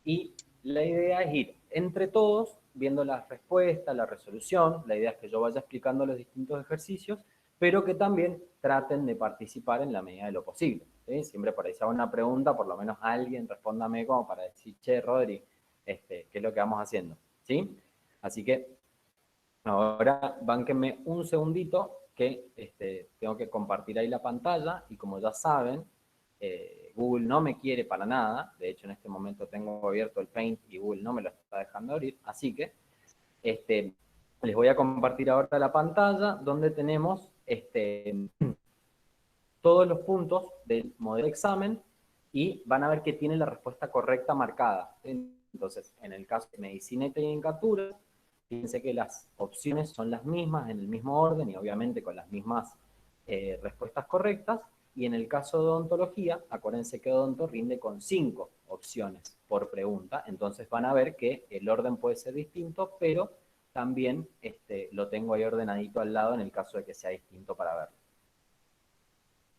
Y la idea es ir entre todos viendo las respuestas, la resolución. La idea es que yo vaya explicando los distintos ejercicios, pero que también traten de participar en la medida de lo posible. ¿Sí? Siempre por ahí se haga una pregunta, por lo menos alguien respóndame como para decir, che, Rodri, ¿qué es lo que vamos haciendo? ¿Sí? Así que ahora bánquenme un segundito que tengo que compartir ahí la pantalla y como ya saben, Google no me quiere para nada. De hecho, en este momento tengo abierto el Paint y Google no me lo está dejando abrir. Así que les voy a compartir ahora la pantalla donde tenemos todos los puntos del modelo de examen y van a ver que tiene la respuesta correcta marcada. Entonces, en el caso de medicina y tecnicatura, fíjense que las opciones son las mismas, en el mismo orden y obviamente con las mismas respuestas correctas. Y en el caso de odontología, acuérdense que odonto rinde con 5 opciones por pregunta. Entonces van a ver que el orden puede ser distinto, pero también lo tengo ahí ordenadito al lado en el caso de que sea distinto para verlo.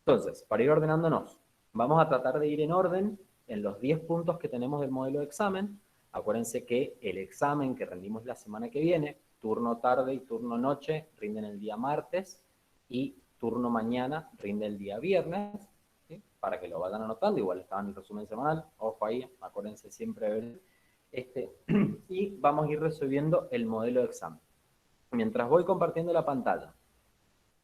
Entonces, para ir ordenándonos, vamos a tratar de ir en orden en los 10 puntos que tenemos del modelo de examen. Acuérdense que el examen que rendimos la semana que viene, turno tarde y turno noche, rinden el día martes y turno mañana rinde el día viernes, ¿sí? Para que lo vayan anotando, igual estaba en el resumen semanal, ojo ahí, acuérdense siempre de ver y vamos a ir resolviendo el modelo de examen. Mientras voy compartiendo la pantalla,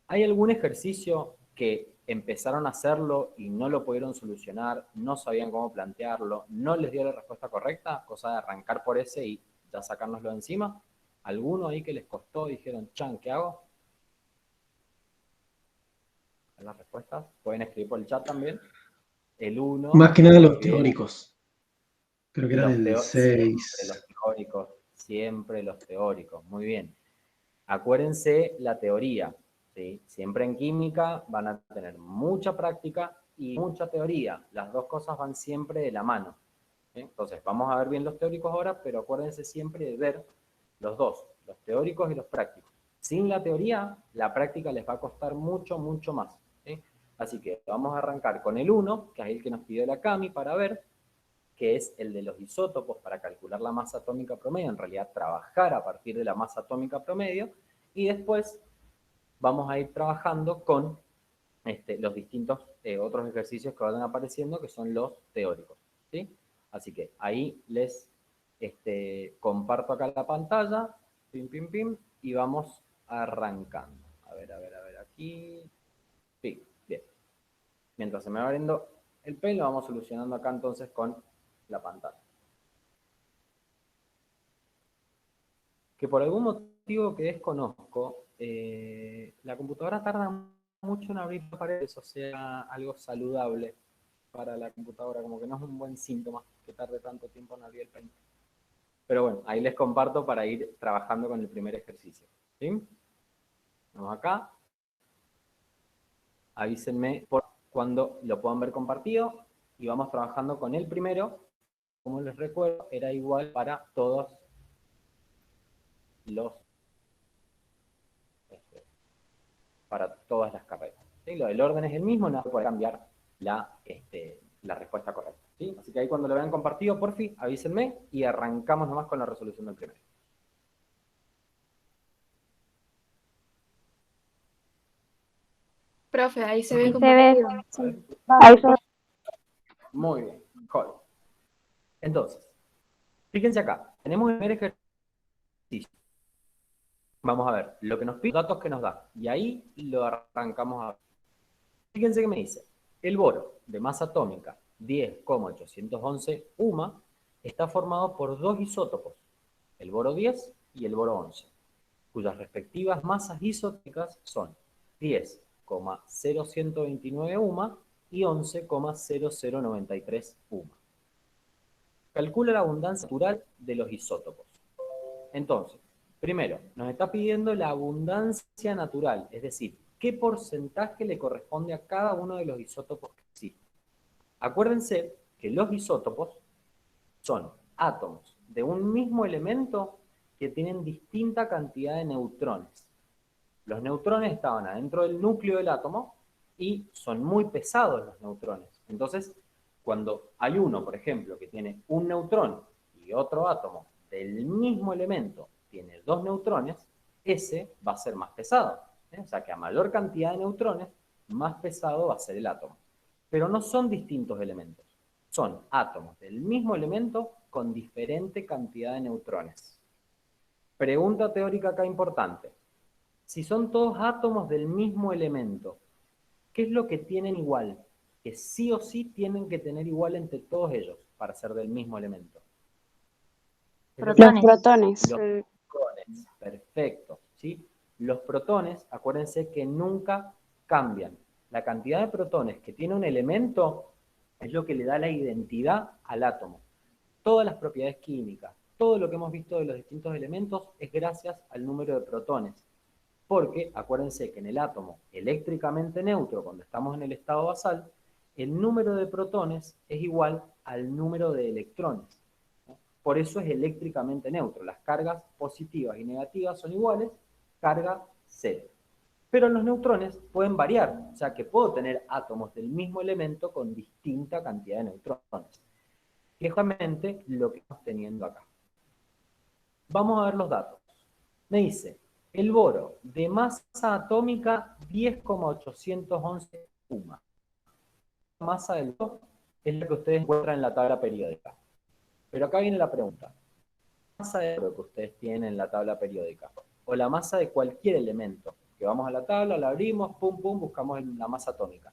¿hay algún ejercicio que empezaron a hacerlo y no lo pudieron solucionar, no sabían cómo plantearlo, no les dio la respuesta correcta, cosa de arrancar por ese y ya sacárnoslo de encima? ¿Alguno ahí que les costó y dijeron, chan, ¿qué hago? En las respuestas, pueden escribir por el chat también. El 1, Más que nada los muy bien. teóricos. Creo que eran el Siempre 6. los teóricos, siempre los teóricos, muy bien. Acuérdense la teoría, ¿sí? Siempre en química van a tener mucha práctica y mucha teoría. Las dos cosas van siempre de la mano, ¿sí? Entonces, vamos a ver bien los teóricos ahora, pero acuérdense siempre de ver los dos, los teóricos y los prácticos. Sin la teoría, la práctica les va a costar mucho, mucho más, ¿sí? Así que vamos a arrancar con el 1, que es el que nos pidió la Cami para ver, que es el de los isótopos para calcular la masa atómica promedio, en realidad trabajar a partir de la masa atómica promedio, y después vamos a ir trabajando con los distintos otros ejercicios que vayan apareciendo, que son los teóricos, ¿sí? Así que ahí les comparto acá la pantalla, pim, pim, pim, y vamos arrancando. A ver, aquí. Sí, bien. Mientras se me va abriendo el pelo, vamos solucionando acá entonces con la pantalla. Que por algún motivo que desconozco, la computadora tarda mucho en abrir paredes, o sea, algo saludable para la computadora, como que no es un buen síntoma que tarde tanto tiempo en abrir el Paint. Pero bueno, ahí les comparto para ir trabajando con el primer ejercicio. ¿Sí? Vamos acá. Avísenme por cuando lo puedan ver compartido y vamos trabajando con el primero. Como les recuerdo, era igual para todos los para todas las carreras. ¿Sí? Lo del orden es el mismo, no puede cambiar la respuesta correcta. ¿Sí? Así que ahí cuando lo vean compartido, por fin, avísenme y arrancamos nomás con la resolución del primero. Profe, ahí se ve Se ve. compartido. Ahí se ve. Muy bien, joder. Entonces, fíjense acá, tenemos el primer ejercicio. Vamos a ver lo que nos pide, los datos que nos da, y ahí lo arrancamos a ver. Fíjense que me dice, el boro de masa atómica 10,811 UMA está formado por dos isótopos, el boro 10 y el boro 11, cuyas respectivas masas isotópicas son 10,0129 UMA y 11,0093 UMA. Calcula la abundancia natural de los isótopos. Entonces, primero, nos está pidiendo la abundancia natural, es decir, qué porcentaje le corresponde a cada uno de los isótopos que existen. Acuérdense que los isótopos son átomos de un mismo elemento que tienen distinta cantidad de neutrones. Los neutrones estaban adentro del núcleo del átomo y son muy pesados los neutrones. Entonces, cuando hay uno, por ejemplo, que tiene un neutrón si otro átomo del mismo elemento tiene 2 neutrones, ese va a ser más pesado. O sea que a mayor cantidad de neutrones, más pesado va a ser el átomo. Pero no son distintos elementos. Son átomos del mismo elemento con diferente cantidad de neutrones. Pregunta teórica acá importante. Si son todos átomos del mismo elemento, ¿qué es lo que tienen igual? Que sí o sí tienen que tener igual entre todos ellos para ser del mismo elemento. Los protones. Los protones, perfecto. ¿Sí? Los protones, acuérdense que nunca cambian. La cantidad de protones que tiene un elemento es lo que le da la identidad al átomo. Todas las propiedades químicas, todo lo que hemos visto de los distintos elementos es gracias al número de protones. Porque acuérdense que en el átomo eléctricamente neutro, cuando estamos en el estado basal, el número de protones es igual al número de electrones. Por eso es eléctricamente neutro. Las cargas positivas y negativas son iguales, carga cero. Pero los neutrones pueden variar, o sea que puedo tener átomos del mismo elemento con distinta cantidad de neutrones. Que es justamente lo que estamos teniendo acá. Vamos a ver los datos. Me dice, el boro de masa atómica 10,811 UMA. La masa del boro es la que ustedes encuentran en la tabla periódica. Pero acá viene la pregunta. ¿La masa de boro que ustedes tienen en la tabla periódica o la masa de cualquier elemento? Que vamos a la tabla, la abrimos, pum, pum, buscamos la masa atómica.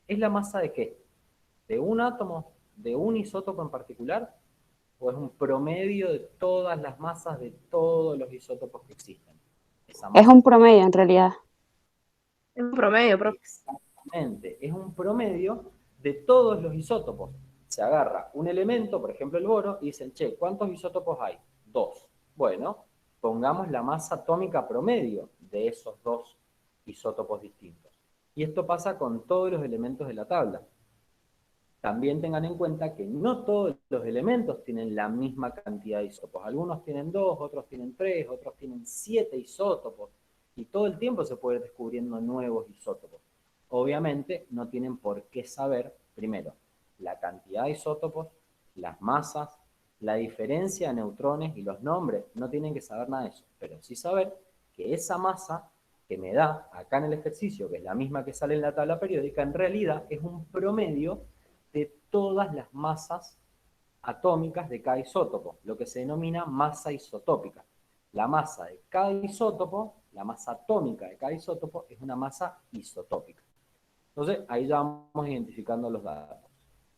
¿Es la masa de qué? ¿De un átomo? ¿De un isótopo en particular? ¿O es un promedio de todas las masas de todos los isótopos que existen? Es un promedio, en realidad. Es un promedio, profe. Exactamente, es un promedio de todos los isótopos. Se agarra un elemento, por ejemplo el boro, y dicen, che, ¿cuántos isótopos hay? 2. Bueno, pongamos la masa atómica promedio de esos 2 isótopos distintos. Y esto pasa con todos los elementos de la tabla. También tengan en cuenta que no todos los elementos tienen la misma cantidad de isótopos. Algunos tienen 2, otros tienen 3, otros tienen 7 isótopos. Y todo el tiempo se puede ir descubriendo nuevos isótopos. Obviamente no tienen por qué saber, primero, la cantidad de isótopos, las masas, la diferencia de neutrones y los nombres. No tienen que saber nada de eso. Pero sí saber que esa masa que me da acá en el ejercicio, que es la misma que sale en la tabla periódica, en realidad es un promedio de todas las masas atómicas de cada isótopo, lo que se denomina masa isotópica. La masa de cada isótopo, la masa atómica de cada isótopo, es una masa isotópica. Entonces, ahí ya vamos identificando los datos.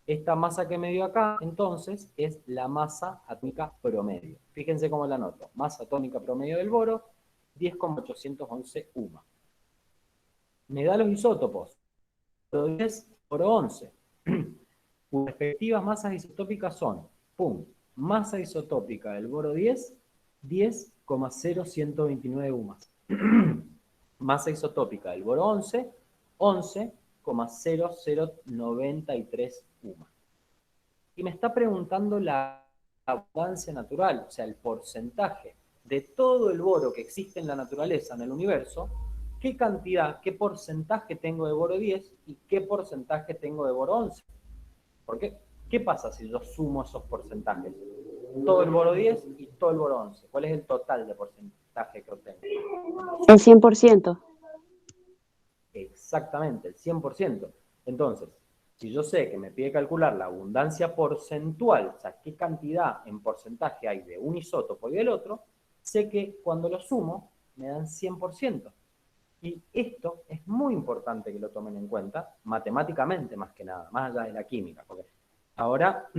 Esta masa que me dio acá, entonces, es la masa atómica promedio. Fíjense cómo la anoto. Masa atómica promedio del boro, 10,811 UMA. Me da los isótopos. Boro 10, boro 11. Sus respectivas masas isotópicas son, pum, masa isotópica del boro 10, 10,0129 UMAS. Masa isotópica del boro 11, 11,0093 UMAS. Y me está preguntando la abundancia natural, o sea, el porcentaje de todo el boro que existe en la naturaleza, en el universo, qué cantidad, qué porcentaje tengo de boro 10 y qué porcentaje tengo de boro 11. Porque, ¿qué pasa si yo sumo esos porcentajes? Todo el boro 10 y todo el boro 11. ¿Cuál es el total de porcentaje que obtengo? El 100%. Exactamente, el 100%. Entonces, si yo sé que me pide calcular la abundancia porcentual, o sea, qué cantidad en porcentaje hay de un isótopo y del otro, sé que cuando lo sumo me dan 100%. Y esto es muy importante que lo tomen en cuenta, matemáticamente más que nada, más allá de la química. Porque ahora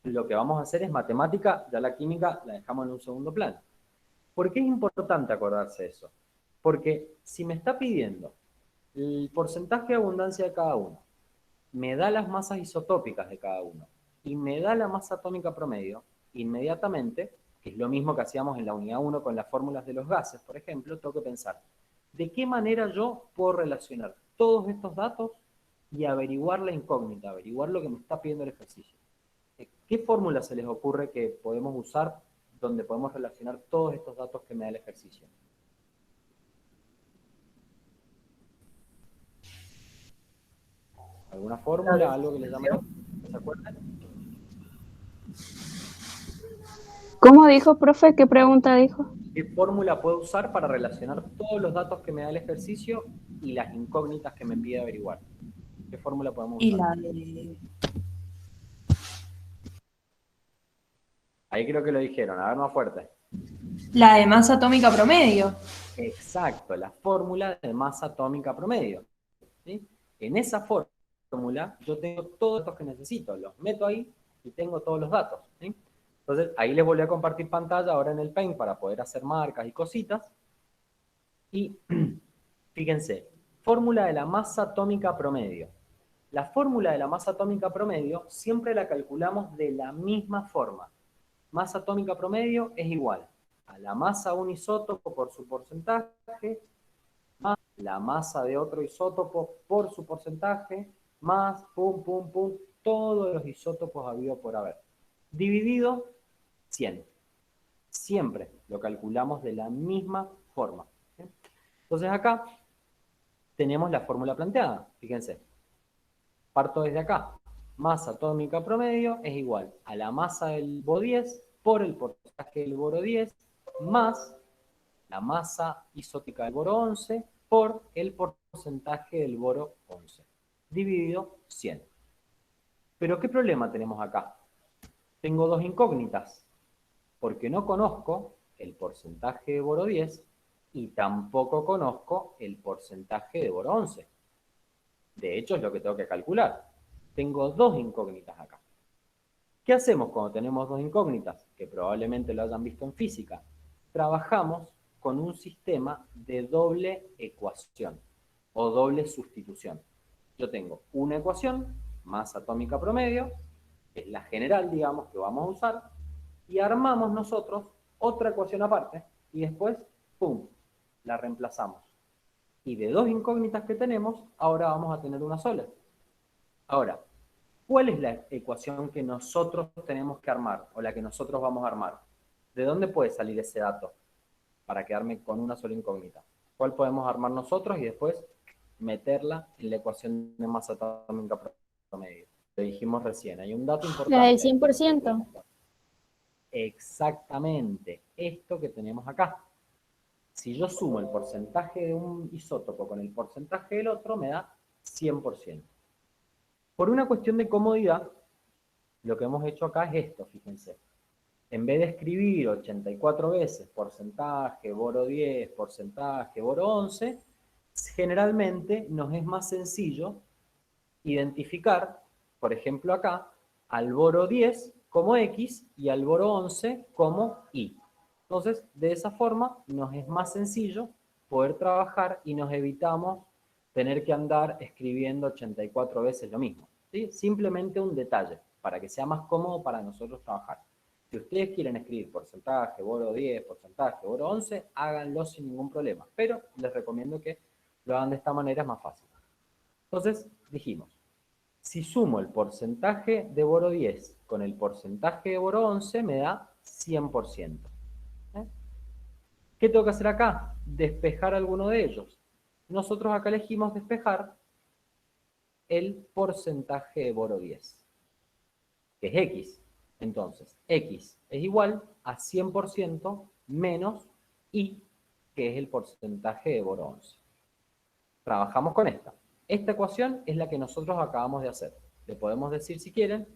lo que vamos a hacer es matemática, ya la química la dejamos en un segundo plano. ¿Por qué es importante acordarse de eso? Porque si me está pidiendo el porcentaje de abundancia de cada uno, me da las masas isotópicas de cada uno y me da la masa atómica promedio, inmediatamente, que es lo mismo que hacíamos en la unidad 1 con las fórmulas de los gases, por ejemplo, tengo que pensar, ¿de qué manera yo puedo relacionar todos estos datos y averiguar la incógnita, averiguar lo que me está pidiendo el ejercicio? ¿Qué fórmula se les ocurre que podemos usar donde podemos relacionar todos estos datos que me da el ejercicio? ¿Alguna fórmula? ¿Algo que les llame la atención? ¿Se acuerdan? ¿Cómo dijo, profe? ¿Qué pregunta dijo? ¿Qué fórmula puedo usar para relacionar todos los datos que me da el ejercicio y las incógnitas que me pide averiguar? ¿Qué fórmula podemos Y usar? la de... Ahí creo que lo dijeron, a ver más fuerte. La de masa atómica promedio. Exacto, la fórmula de masa atómica promedio. ¿Sí? En esa fórmula yo tengo todos los datos que necesito, los meto ahí y tengo todos los datos. ¿Sí? Entonces ahí les volví a compartir pantalla ahora en el Paint para poder hacer marcas y cositas. Y fíjense, fórmula de la masa atómica promedio. La fórmula de la masa atómica promedio siempre la calculamos de la misma forma. Masa atómica promedio es igual a la masa de un isótopo por su porcentaje, más la masa de otro isótopo por su porcentaje, más pum, pum, pum, todos los isótopos habido por haber. Dividido 100. Siempre lo calculamos de la misma forma. ¿Sí? Entonces acá tenemos la fórmula planteada. Fíjense. Parto desde acá. Masa atómica promedio es igual a la masa del boro 10 por el porcentaje del boro 10 más la masa isótica del boro 11 por el porcentaje del boro 11, dividido 100. Pero ¿qué problema tenemos acá? Tengo dos incógnitas, porque no conozco el porcentaje de boro 10 y tampoco conozco el porcentaje de boro 11. De hecho, es lo que tengo que calcular. Tengo dos incógnitas acá. ¿Qué hacemos cuando tenemos dos incógnitas? Que probablemente lo hayan visto en física. Trabajamos con un sistema de doble ecuación o doble sustitución. Yo tengo una ecuación, masa atómica promedio, que es la general, digamos, que vamos a usar, y armamos nosotros otra ecuación aparte, y después, ¡pum!, la reemplazamos. Y de dos incógnitas que tenemos, ahora vamos a tener una sola. Ahora, ¿cuál es la ecuación que nosotros tenemos que armar, o la que nosotros vamos a armar? ¿De dónde puede salir ese dato para quedarme con una sola incógnita? ¿Cuál podemos armar nosotros y después meterla en la ecuación de masa atómica promedio? Lo dijimos recién, hay un dato importante. La del 100%. Exactamente, esto que tenemos acá. Si yo sumo el porcentaje de un isótopo con el porcentaje del otro, me da 100%. Por una cuestión de comodidad, lo que hemos hecho acá es esto, fíjense. En vez de escribir 84 veces porcentaje, boro 10, porcentaje, boro 11, generalmente nos es más sencillo identificar, por ejemplo acá, al boro 10 como X y al boro 11 como Y. Entonces, de esa forma, nos es más sencillo poder trabajar y nos evitamos tener que andar escribiendo 84 veces lo mismo. ¿Sí? Simplemente un detalle, para que sea más cómodo para nosotros trabajar. Si ustedes quieren escribir porcentaje, boro 10, porcentaje, boro 11, háganlo sin ningún problema. Pero les recomiendo que lo hagan de esta manera, es más fácil. Entonces, dijimos, si sumo el porcentaje de boro 10 con el porcentaje de boro 11, me da 100%. ¿Qué tengo que hacer acá? Despejar alguno de ellos. Nosotros acá elegimos despejar el porcentaje de boro 10, que es X. Entonces, X es igual a 100% menos Y, que es el porcentaje de boro 11. Trabajamos con esta. Esta ecuación es la que nosotros acabamos de hacer. Le podemos decir, si quieren,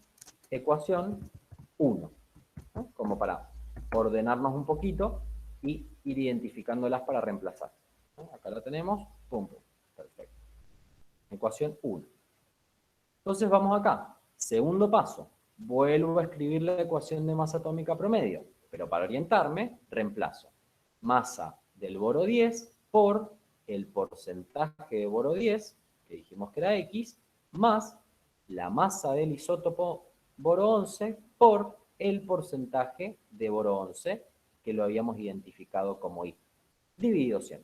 ecuación 1, ¿no? Como para ordenarnos un poquito y ir identificándolas para reemplazar. ¿No? Acá la tenemos, pum, pum, perfecto. Ecuación 1. Entonces vamos acá. Segundo paso. Vuelvo a escribir la ecuación de masa atómica promedio, pero para orientarme, reemplazo masa del boro 10 por el porcentaje de boro 10, que dijimos que era X, más la masa del isótopo boro 11 por el porcentaje de boro 11, que lo habíamos identificado como Y, dividido 100.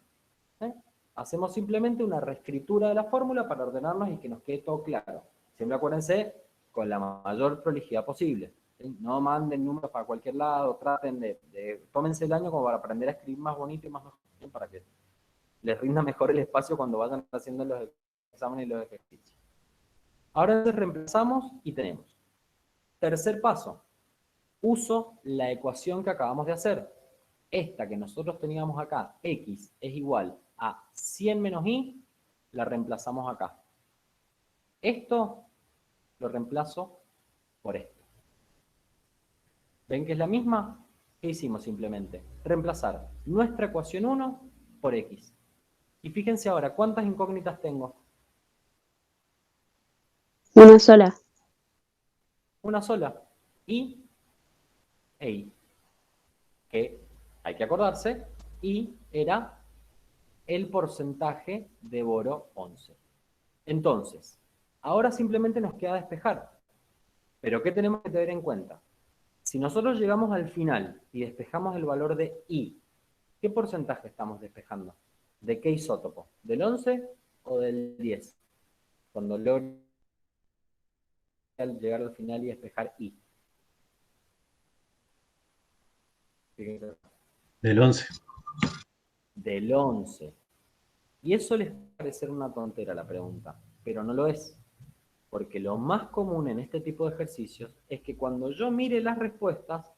Hacemos simplemente una reescritura de la fórmula para ordenarnos y que nos quede todo claro. Siempre acuérdense, con la mayor prolijidad posible. ¿Sí? No manden números para cualquier lado, traten tómense el año como para aprender a escribir más bonito y más mejor, para que les rinda mejor el espacio cuando vayan haciendo los exámenes y los ejercicios. Ahora reemplazamos y tenemos. Tercer paso. uso la ecuación que acabamos de hacer. Esta que nosotros teníamos acá, x es igual a 100 menos y, la reemplazamos acá. Esto lo reemplazo por esto. ¿Ven que es la misma? ¿Qué hicimos simplemente? Reemplazar nuestra ecuación 1 por x. Y fíjense ahora, ¿cuántas incógnitas tengo? Una sola. Una sola. Y e i. Que hay que acordarse, y era el porcentaje de boro 11. Entonces, ahora simplemente nos queda despejar. Pero ¿qué tenemos que tener en cuenta? Si nosotros llegamos al final y despejamos el valor de I, ¿qué porcentaje estamos despejando? ¿De qué isótopo? ¿Del 11 o del 10? Cuando logro llegar al final y despejar I. Fíjense. Del 11. Del 11. Y eso les puede parecer una tontera la pregunta, pero no lo es. Porque lo más común en este tipo de ejercicios es que cuando yo mire las respuestas,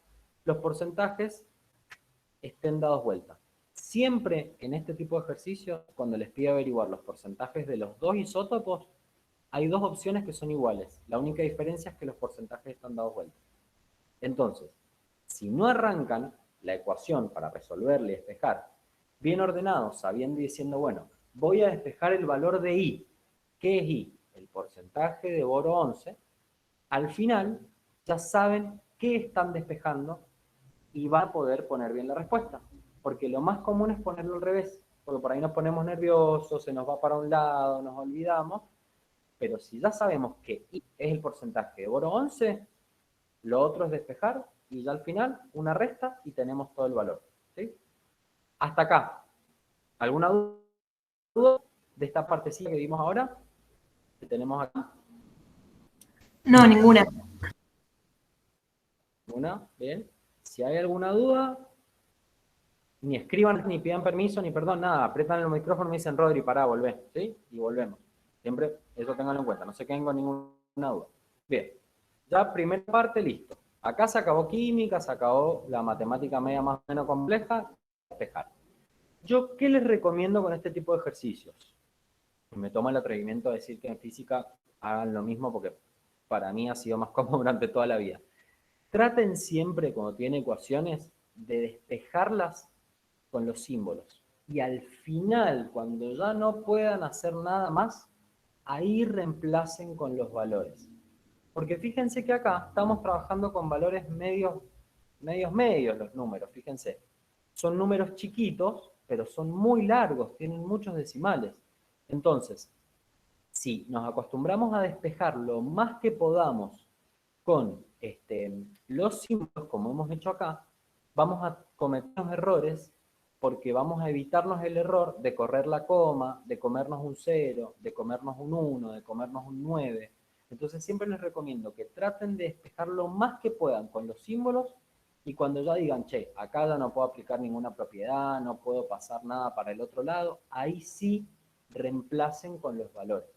los porcentajes estén dados vuelta. Siempre en este tipo de ejercicios, cuando les pide averiguar los porcentajes de los dos isótopos, hay dos opciones que son iguales. La única diferencia es que los porcentajes están dados vuelta. Entonces, si no arrancan la ecuación para resolverla y despejar bien ordenados, sabiendo y diciendo, bueno, voy a despejar el valor de I. ¿Qué es I? El porcentaje de boro 11. Al final, ya saben qué están despejando y van a poder poner bien la respuesta. Porque lo más común es ponerlo al revés, porque por ahí nos ponemos nerviosos, se nos va para un lado, nos olvidamos. Pero si ya sabemos que I es el porcentaje de boro 11, lo otro es despejar y ya al final una resta y tenemos todo el valor. ¿Sí? Hasta acá. ¿Alguna duda de esta partecilla que vimos ahora? Que tenemos acá. No, ninguna. ¿Una? Bien. Si hay alguna duda, ni escriban, ni pidan permiso, ni perdón, nada. Apretan el micrófono y me dicen, Rodri, pará, volvé. ¿Sí? Y volvemos. Siempre eso tenganlo en cuenta. No se queden con ninguna duda. Bien. Ya primera parte, listo. Acá se acabó química, se acabó la matemática media más o menos compleja. Despejar. ¿Yo qué les recomiendo con este tipo de ejercicios? Me tomo el atrevimiento de decir que en física hagan lo mismo porque para mí ha sido más cómodo durante toda la vida. Traten siempre, cuando tienen ecuaciones, de despejarlas con los símbolos. Y al final, cuando ya no puedan hacer nada más, ahí reemplacen con los valores. Porque fíjense que acá estamos trabajando con valores medios los números, fíjense. Son números chiquitos, pero son muy largos, tienen muchos decimales. Entonces, si nos acostumbramos a despejar lo más que podamos con los símbolos, como hemos hecho acá, vamos a cometer errores porque vamos a evitarnos el error de correr la coma, de comernos un 0, de comernos un 1, de comernos un 9. Entonces siempre les recomiendo que traten de despejar lo más que puedan con los símbolos y cuando ya digan, che, acá ya no puedo aplicar ninguna propiedad, no puedo pasar nada para el otro lado, ahí sí reemplacen con los valores.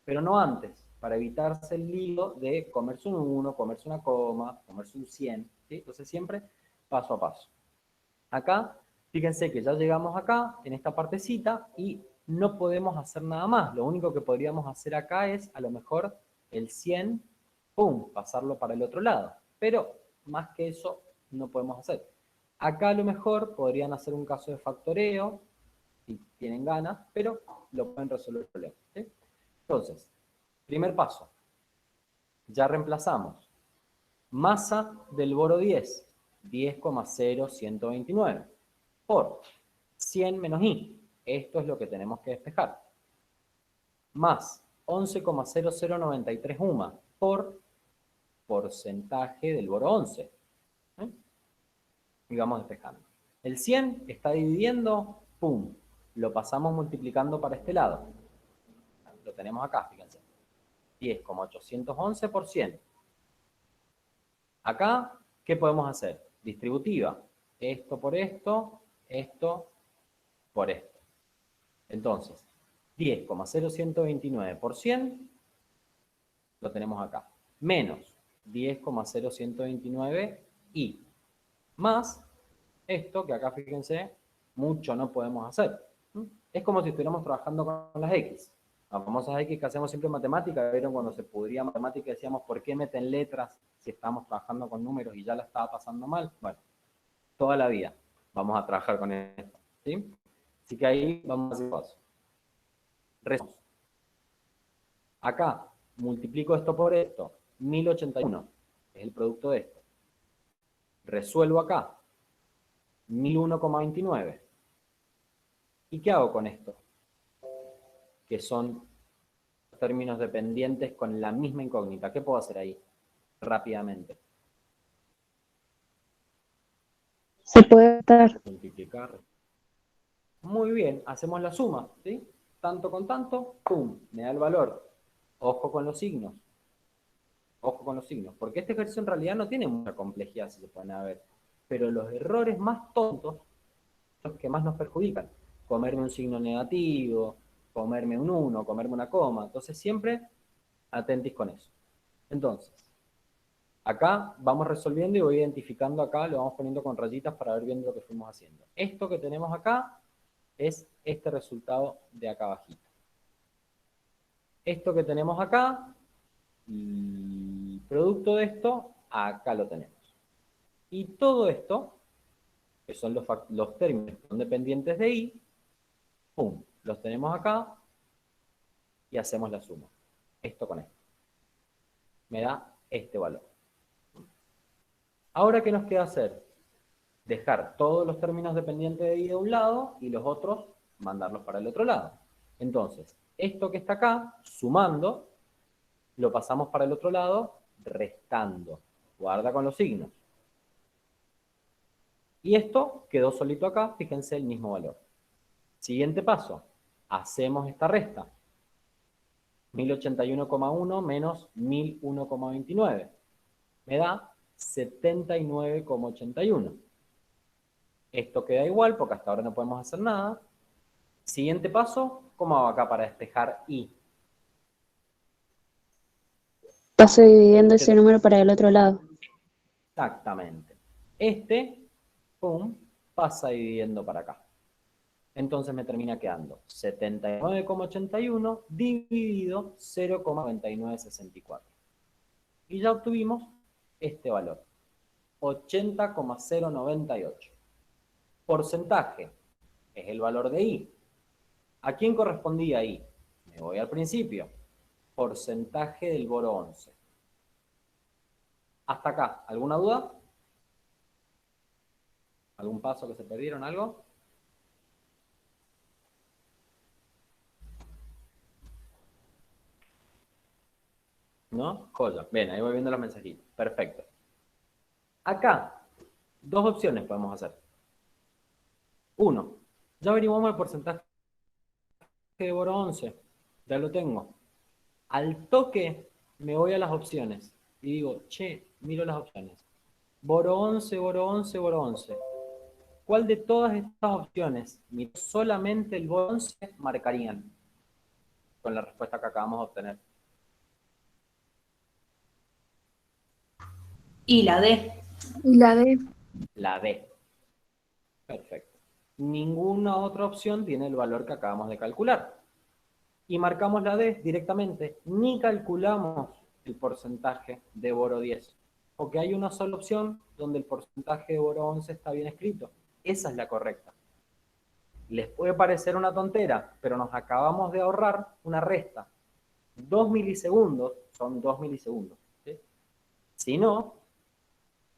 Pero no antes, para evitarse el lío de comerse un 1, comerse una coma, comerse un 100. ¿Sí? Entonces siempre paso a paso. Acá, fíjense que ya llegamos acá, en esta partecita, y no podemos hacer nada más. Lo único que podríamos hacer acá es, a lo mejor, el 100, ¡pum!, pasarlo para el otro lado. Pero, más que eso, no podemos hacer. Acá, a lo mejor, podrían hacer un caso de factoreo, si tienen ganas, pero lo pueden resolver el problema. ¿Sí? Entonces, primer paso. Ya reemplazamos. Masa del boro 10, 10,0129 por 100 menos I. Esto es lo que tenemos que despejar. Más 11,0093 UMA por porcentaje del boro 11. Y vamos despejando. El 100 está dividiendo, ¡pum! Lo pasamos multiplicando para este lado. Lo tenemos acá, fíjense. 10,811 por 100. Acá, ¿qué podemos hacer? Distributiva. Esto por esto por esto. Entonces, 10,0129 por 100 lo tenemos acá. Menos 10,0129 y más esto que acá, fíjense, mucho no podemos hacer. Es como si estuviéramos trabajando con las X. Las famosas X que hacemos siempre en matemática. ¿Vieron cuando se pudría matemática y decíamos por qué meten letras si estamos trabajando con números y ya la estaba pasando mal? Bueno, toda la vida vamos a trabajar con esto, ¿sí? Así que ahí vamos a hacer paso. Resumos. Acá multiplico esto por esto, 1081 es el producto de esto. Resuelvo acá, 1001,29. ¿Y qué hago con esto? Que son términos dependientes con la misma incógnita. ¿Qué puedo hacer ahí? Rápidamente. Se puede estar. Multiplicar. Muy bien, hacemos la suma, ¿sí? Tanto con tanto, ¡pum! Me da el valor. Ojo con los signos. Ojo con los signos. Porque este ejercicio en realidad no tiene mucha complejidad, si se pueden ver. Pero los errores más tontos son los que más nos perjudican. Comerme un signo negativo, comerme un 1, comerme una coma. Entonces siempre atentis con eso. Entonces, acá vamos resolviendo y voy identificando acá, lo vamos poniendo con rayitas para ver bien lo que fuimos haciendo. Esto que tenemos acá es este resultado de acá abajito. Esto que tenemos acá, y producto de esto, acá lo tenemos. Y todo esto, que son los términos que son dependientes de I, ¡pum! Los tenemos acá y hacemos la suma. Esto con esto. Me da este valor. Ahora, ¿qué nos queda hacer? Dejar todos los términos dependientes de I de un lado y los otros mandarlos para el otro lado. Entonces, esto que está acá, sumando, lo pasamos para el otro lado, restando. Guarda con los signos. Y esto quedó solito acá, fíjense el mismo valor. Siguiente paso, hacemos esta resta. 1081,1 menos 1001,29. Me da 79,81. Esto queda igual porque hasta ahora no podemos hacer nada. Siguiente paso, ¿cómo hago acá para despejar I? Paso dividiendo ese número para el otro lado. Exactamente. Este, pum, pasa dividiendo para acá. Entonces me termina quedando 79,81 dividido 0,9964. Y ya obtuvimos este valor, 80,098. Porcentaje es el valor de I. ¿A quién correspondía I? Me voy al principio. Porcentaje del boro 11. Hasta acá, ¿alguna duda? ¿Algún paso que se perdieron? ¿Algo? ¿No? Joya. Bien, ahí voy viendo los mensajitos. Perfecto. Acá, dos opciones podemos hacer. Uno, ya averiguamos el porcentaje de boro 11. Ya lo tengo. Al toque me voy a las opciones y digo, che, miro las opciones. Boro 11, boro 11, boro 11. ¿Cuál de todas estas opciones, miro solamente el boro 11, marcarían con la respuesta que acabamos de obtener? Y la D. Y la D. La D. Perfecto. Ninguna otra opción tiene el valor que acabamos de calcular. Y marcamos la D directamente. Ni calculamos el porcentaje de boro 10. Porque hay una sola opción donde el porcentaje de boro 11 está bien escrito. Esa es la correcta. Les puede parecer una tontera, pero nos acabamos de ahorrar una resta. 2 milisegundos son 2 milisegundos. ¿Sí? Si no,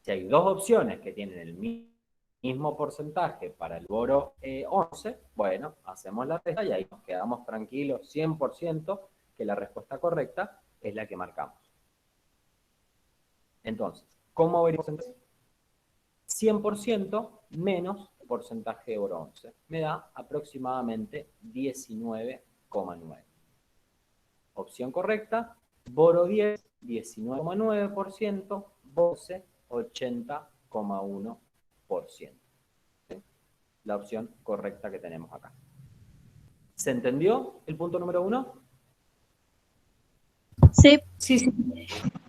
si hay dos opciones que tienen el mismo porcentaje para el boro 11, bueno, hacemos la resta y ahí nos quedamos tranquilos 100% que la respuesta correcta es la que marcamos. Entonces, ¿cómo averiguar el porcentaje? 100% menos el porcentaje de boro 11. Me da aproximadamente 19,9. Opción correcta, boro 10, 19,9%, boro 11, 80,1%. ¿Sí? La opción correcta que tenemos acá. ¿Se entendió el punto número 1? Sí. Sí, sí.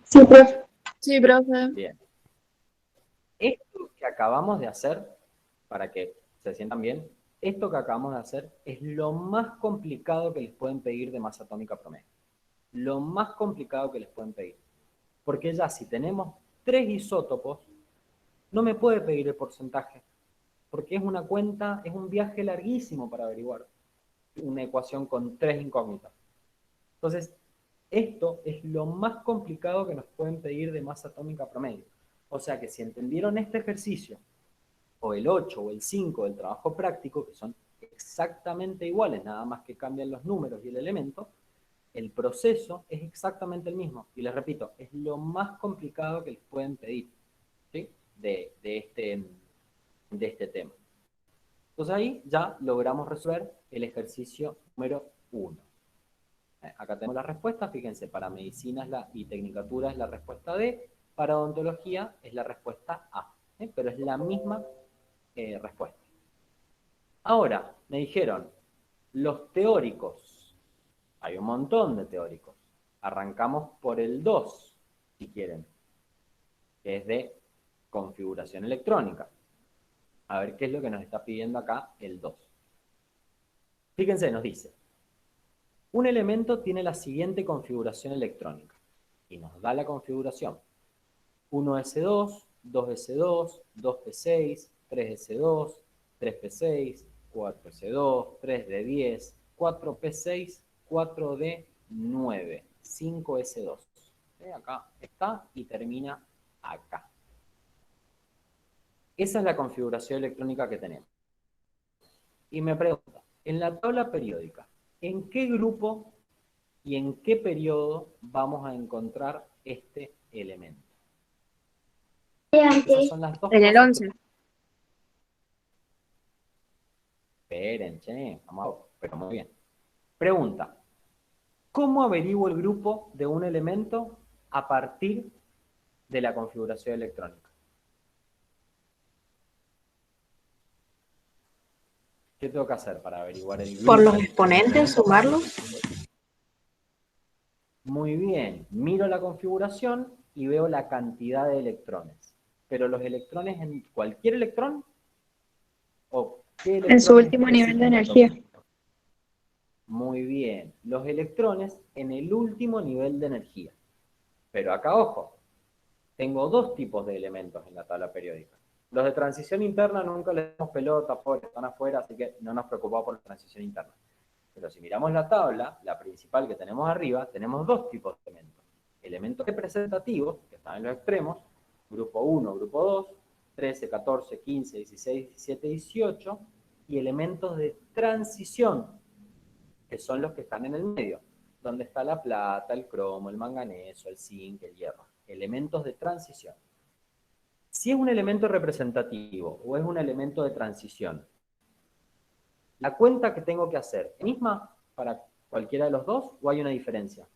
Sí, profe. Sí, profe. Bien. Esto que acabamos de hacer, para que se sientan bien, esto que acabamos de hacer es lo más complicado que les pueden pedir de masa atómica promedio. Lo más complicado que les pueden pedir. Porque ya si tenemos 3 isótopos, no me puede pedir el porcentaje. Porque es una cuenta, es un viaje larguísimo para averiguar una ecuación con 3 incógnitas. Entonces, esto es lo más complicado que nos pueden pedir de masa atómica promedio. O sea que si entendieron este ejercicio, o el 8 o el 5 del trabajo práctico, que son exactamente iguales, nada más que cambian los números y el elemento, el proceso es exactamente el mismo. Y les repito, es lo más complicado que les pueden pedir, ¿sí? de este tema. Entonces ahí ya logramos resolver el ejercicio número 1. Acá tenemos la respuesta, fíjense, para medicina y tecnicatura es la respuesta D, para odontología es la respuesta A, pero es la misma respuesta. Ahora, me dijeron, los teóricos, hay un montón de teóricos, arrancamos por el 2, si quieren, que es de configuración electrónica. A ver qué es lo que nos está pidiendo acá el 2. Fíjense, nos dice, un elemento tiene la siguiente configuración electrónica y nos da la configuración. 1s2, 2s2, 2p6, 3s2, 3p6, 4s2, 3d10, 4p6, 4d9, 5s2. Acá está y termina acá. Esa es la configuración electrónica que tenemos. Y me pregunta, en la tabla periódica, ¿en qué grupo y en qué periodo vamos a encontrar este elemento? Esas son las dos En el cosas 11. Esperen, che, vamos a... Pero muy bien. Pregunta, ¿cómo averiguo el grupo de un elemento a partir de la configuración electrónica? ¿Qué tengo que hacer para averiguar el grupo? Por los exponentes, sumarlos. Muy bien, miro la configuración y veo la cantidad de electrones. Pero los electrones en cualquier electrón o qué En su electrones último nivel de específicos. energía. Muy bien, los electrones en el último nivel de energía. Pero acá, ojo, tengo 2 tipos de elementos en la tabla periódica. Los de transición interna nunca les damos pelota, pobres, están afuera, así que no nos preocupamos por la transición interna. Pero si miramos la tabla, la principal que tenemos arriba, tenemos 2 tipos de elementos. Elementos representativos, que están en los extremos, grupo 1, grupo 2, 13, 14, 15, 16, 17, 18, y elementos de transición, que son los que están en el medio, donde está la plata, el cromo, el manganeso, el zinc, el hierro. Elementos de transición. Si es un elemento representativo o es un elemento de transición, ¿la cuenta que tengo que hacer es misma para cualquiera de los dos o hay una diferencia?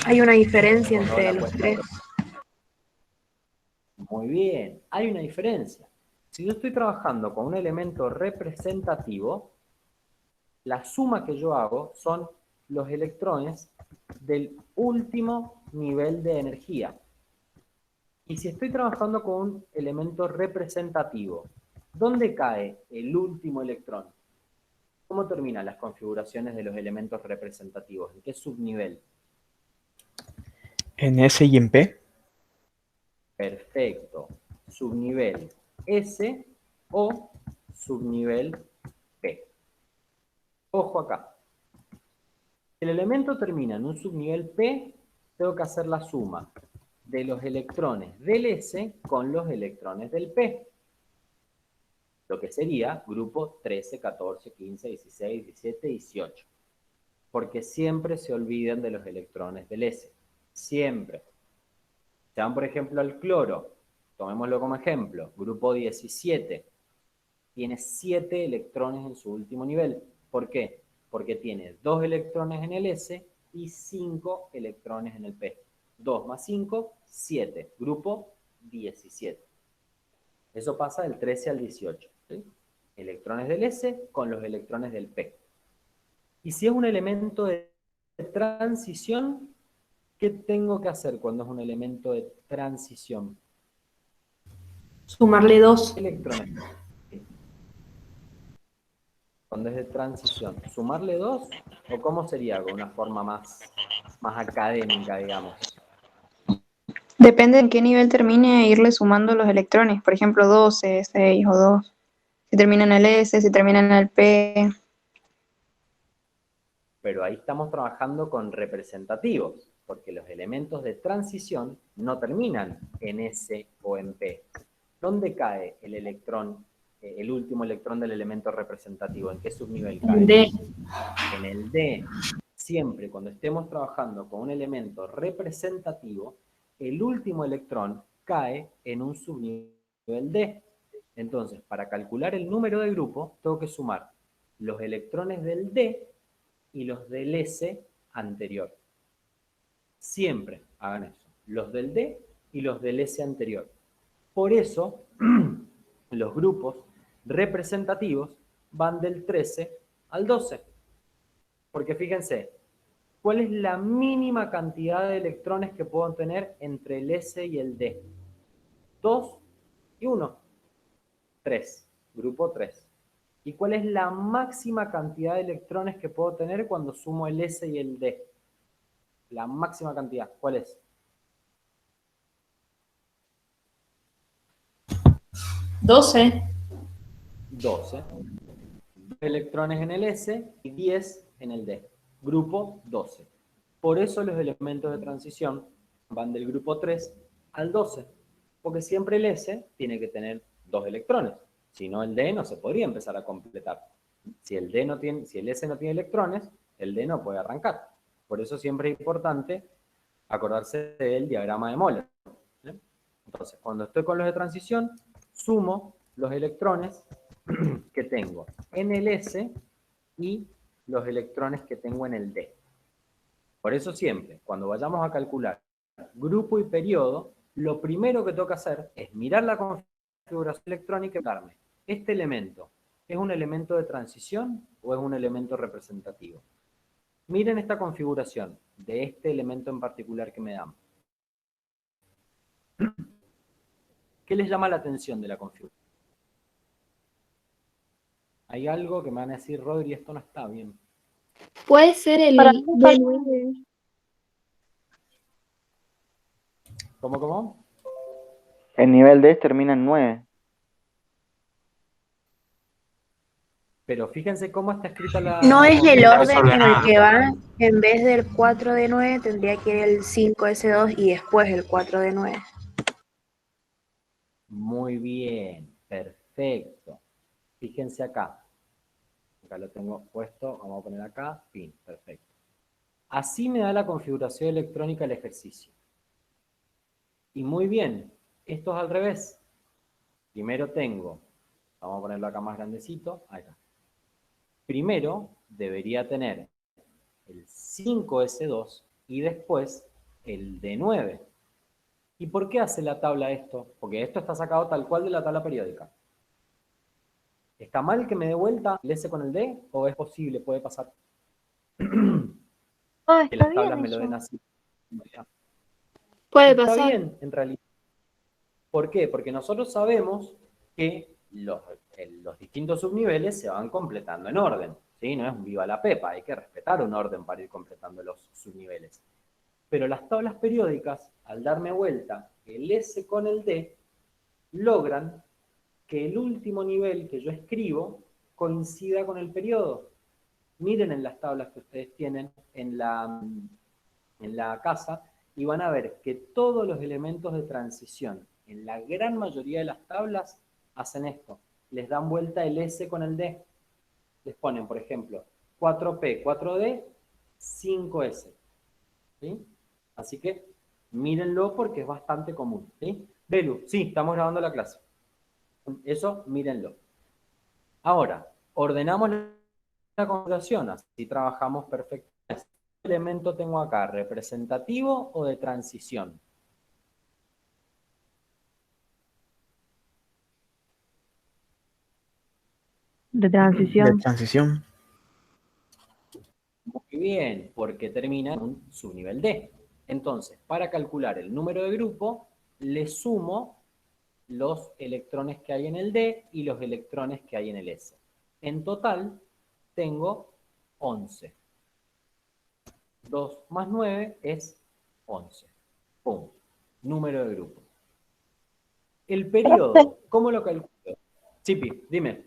Hay una diferencia ¿O no la entre los cuenta? 3. Muy bien, hay una diferencia. Si yo estoy trabajando con un elemento representativo, la suma que yo hago son los electrones del último nivel de energía. Y si estoy trabajando con un elemento representativo, ¿dónde cae el último electrón? ¿Cómo terminan las configuraciones de los elementos representativos? ¿En qué subnivel? En S y en P. Perfecto. Subnivel S o subnivel P. Ojo acá. Si el elemento termina en un subnivel P, tengo que hacer la suma de los electrones del S con los electrones del P. Lo que sería grupo 13, 14, 15, 16, 17, 18. Porque siempre se olvidan de los electrones del S. Siempre. Se van, por ejemplo, al cloro. Tomémoslo como ejemplo. Grupo 17. Tiene 7 electrones en su último nivel. ¿Por qué? Porque tiene 2 electrones en el S y 5 electrones en el P. 2 más 5, 7. Grupo 17. Eso pasa del 13 al 18. ¿Sí? Electrones del S con los electrones del P. Y si es un elemento de de transición, ¿qué tengo que hacer cuando es un elemento de transición? Sumarle 2. Electrones. Cuando es de transición, ¿sumarle 2? ¿O cómo sería? Con una forma más académica, digamos. Depende en qué nivel termine, irle sumando los electrones. Por ejemplo, 12, 6 o 2. Si termina en el S, si termina en el P. Pero ahí estamos trabajando con representativos, porque los elementos de transición no terminan en S o en P. ¿Dónde cae el electrón, el último electrón del elemento representativo? ¿En qué subnivel cae? D. En el D. Siempre cuando estemos trabajando con un elemento representativo, el último electrón cae en un subnivel D. Entonces, para calcular el número de grupo, tengo que sumar los electrones del D y los del S anterior. Siempre hagan eso. Los del D y los del S anterior. Por eso, los grupos representativos van del 13 al 12. Porque fíjense, ¿cuál es la mínima cantidad de electrones que puedo tener entre el S y el D? 2 y 1. 3. Grupo 3. ¿Y cuál es la máxima cantidad de electrones que puedo tener cuando sumo el S y el D? La máxima cantidad, ¿cuál es? 12. 12. 2 electrones en el S y 10 en el D. Grupo 12. Por eso los elementos de transición van del grupo 3 al 12. Porque siempre el S tiene que tener 2 electrones. Si no, el D no se podría empezar a completar. Si el S no tiene electrones, el D no puede arrancar. Por eso siempre es importante acordarse del diagrama de Moller. Entonces, cuando estoy con los de transición, sumo los electrones que tengo en el S y los electrones que tengo en el D. Por eso siempre, cuando vayamos a calcular grupo y periodo, lo primero que toca hacer es mirar la configuración electrónica y darme, ¿este elemento es un elemento de transición o es un elemento representativo? Miren esta configuración de este elemento en particular que me dan. ¿Qué les llama la atención de la configuración? Hay algo que me van a decir, Rodri, esto no está bien. Puede ser el Para mí falta- D9. ¿Cómo? El nivel D termina en 9. Pero fíjense cómo está escrita la... No es el la orden en el que configuración. va. En vez del 4D9 tendría que ir el 5S2 y después el 4D9. Muy bien, perfecto. Fíjense acá. Acá lo tengo puesto, vamos a poner acá, fin, perfecto. Así me da la configuración electrónica el ejercicio. Y muy bien, esto es al revés. Primero tengo, vamos a ponerlo acá más grandecito, ahí está. Primero debería tener el 5S2 y después el D9. ¿Y por qué hace la tabla esto? Porque esto está sacado tal cual de la tabla periódica. ¿Está mal que me dé vuelta el S con el D? ¿O es posible? ¿Puede pasar? No, Que está las tablas bien me lo den eso. así. Puede Está pasar. bien, en realidad. ¿Por qué? Porque nosotros sabemos que los distintos subniveles se van completando en orden. ¿Sí? No es un viva la pepa, hay que respetar un orden para ir completando los subniveles. Pero las tablas periódicas, al darme vuelta el S con el D, logran que el último nivel que yo escribo coincida con el periodo. Miren en las tablas que ustedes tienen en la casa y van a ver que todos los elementos de transición, en la gran mayoría de las tablas, hacen esto. Les dan vuelta el S con el D. Les ponen, por ejemplo, 4P, 4D, 5S. ¿Sí? Así que mírenlo porque es bastante común. ¿Sí? Belu, sí, estamos grabando la clase. Eso, mírenlo. Ahora, ordenamos la configuración, así trabajamos perfectamente. ¿Qué elemento tengo acá? ¿Representativo o de transición? De De transición. transición. Muy Muy bien, porque termina en un subnivel D. Entonces, para calcular el número de grupo, le sumo los electrones que hay en el D y los electrones que hay en el S. En total, tengo 11. 2 más 9 es 11. Pum. Número de grupo. El periodo, ¿cómo lo calculo? Chipi, dime.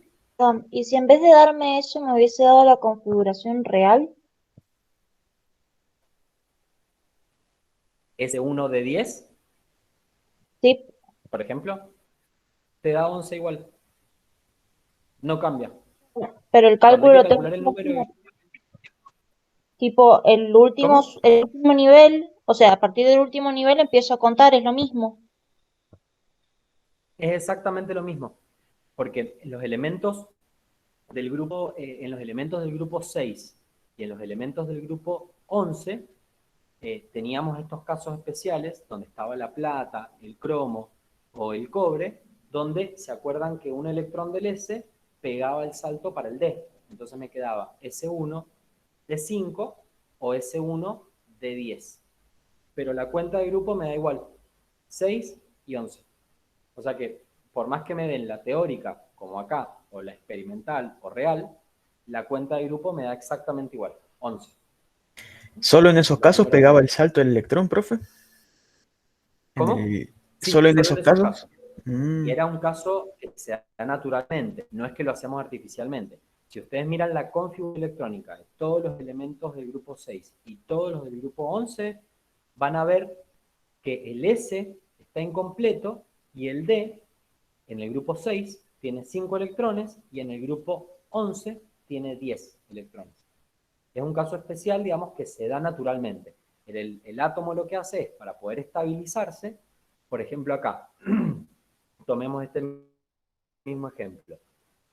Y si en vez de darme eso me hubiese dado la configuración real, S1 de 10, sí, por ejemplo, te da 11 igual. No cambia. pero el Cuando hay cálculo que lo tengo calcular el que número de... hacer tipo ¿Cómo? el último nivel, o sea, a partir del último nivel empiezo a contar, es lo mismo. Es exactamente lo mismo. Porque los elementos del grupo, en los elementos del grupo 6 y en los elementos del grupo 11, teníamos estos casos especiales donde estaba la plata, el cromo o el cobre, donde se acuerdan que un electrón del S pegaba el salto para el D. Entonces me quedaba S1 de 5 o S1 de 10. Pero la cuenta de grupo me da igual, 6 y 11. O sea que por más que me den la teórica, como acá, o la experimental o real, la cuenta de grupo me da exactamente igual, 11. ¿Solo en esos Los casos números pegaba de... el salto el electrón, profe? ¿Cómo? Sí, ¿Solo en solo esos en esos casos? casos. Y era un caso que se da naturalmente, no es que lo hacemos artificialmente. Si ustedes miran la configuración electrónica de todos los elementos del grupo 6 y todos los del grupo 11, van a ver que el S está incompleto y el D en el grupo 6 tiene 5 electrones y en el grupo 11 tiene 10 electrones. Es un caso especial, digamos, que se da naturalmente. El átomo lo que hace es, para poder estabilizarse, por ejemplo acá, tomemos este mismo ejemplo,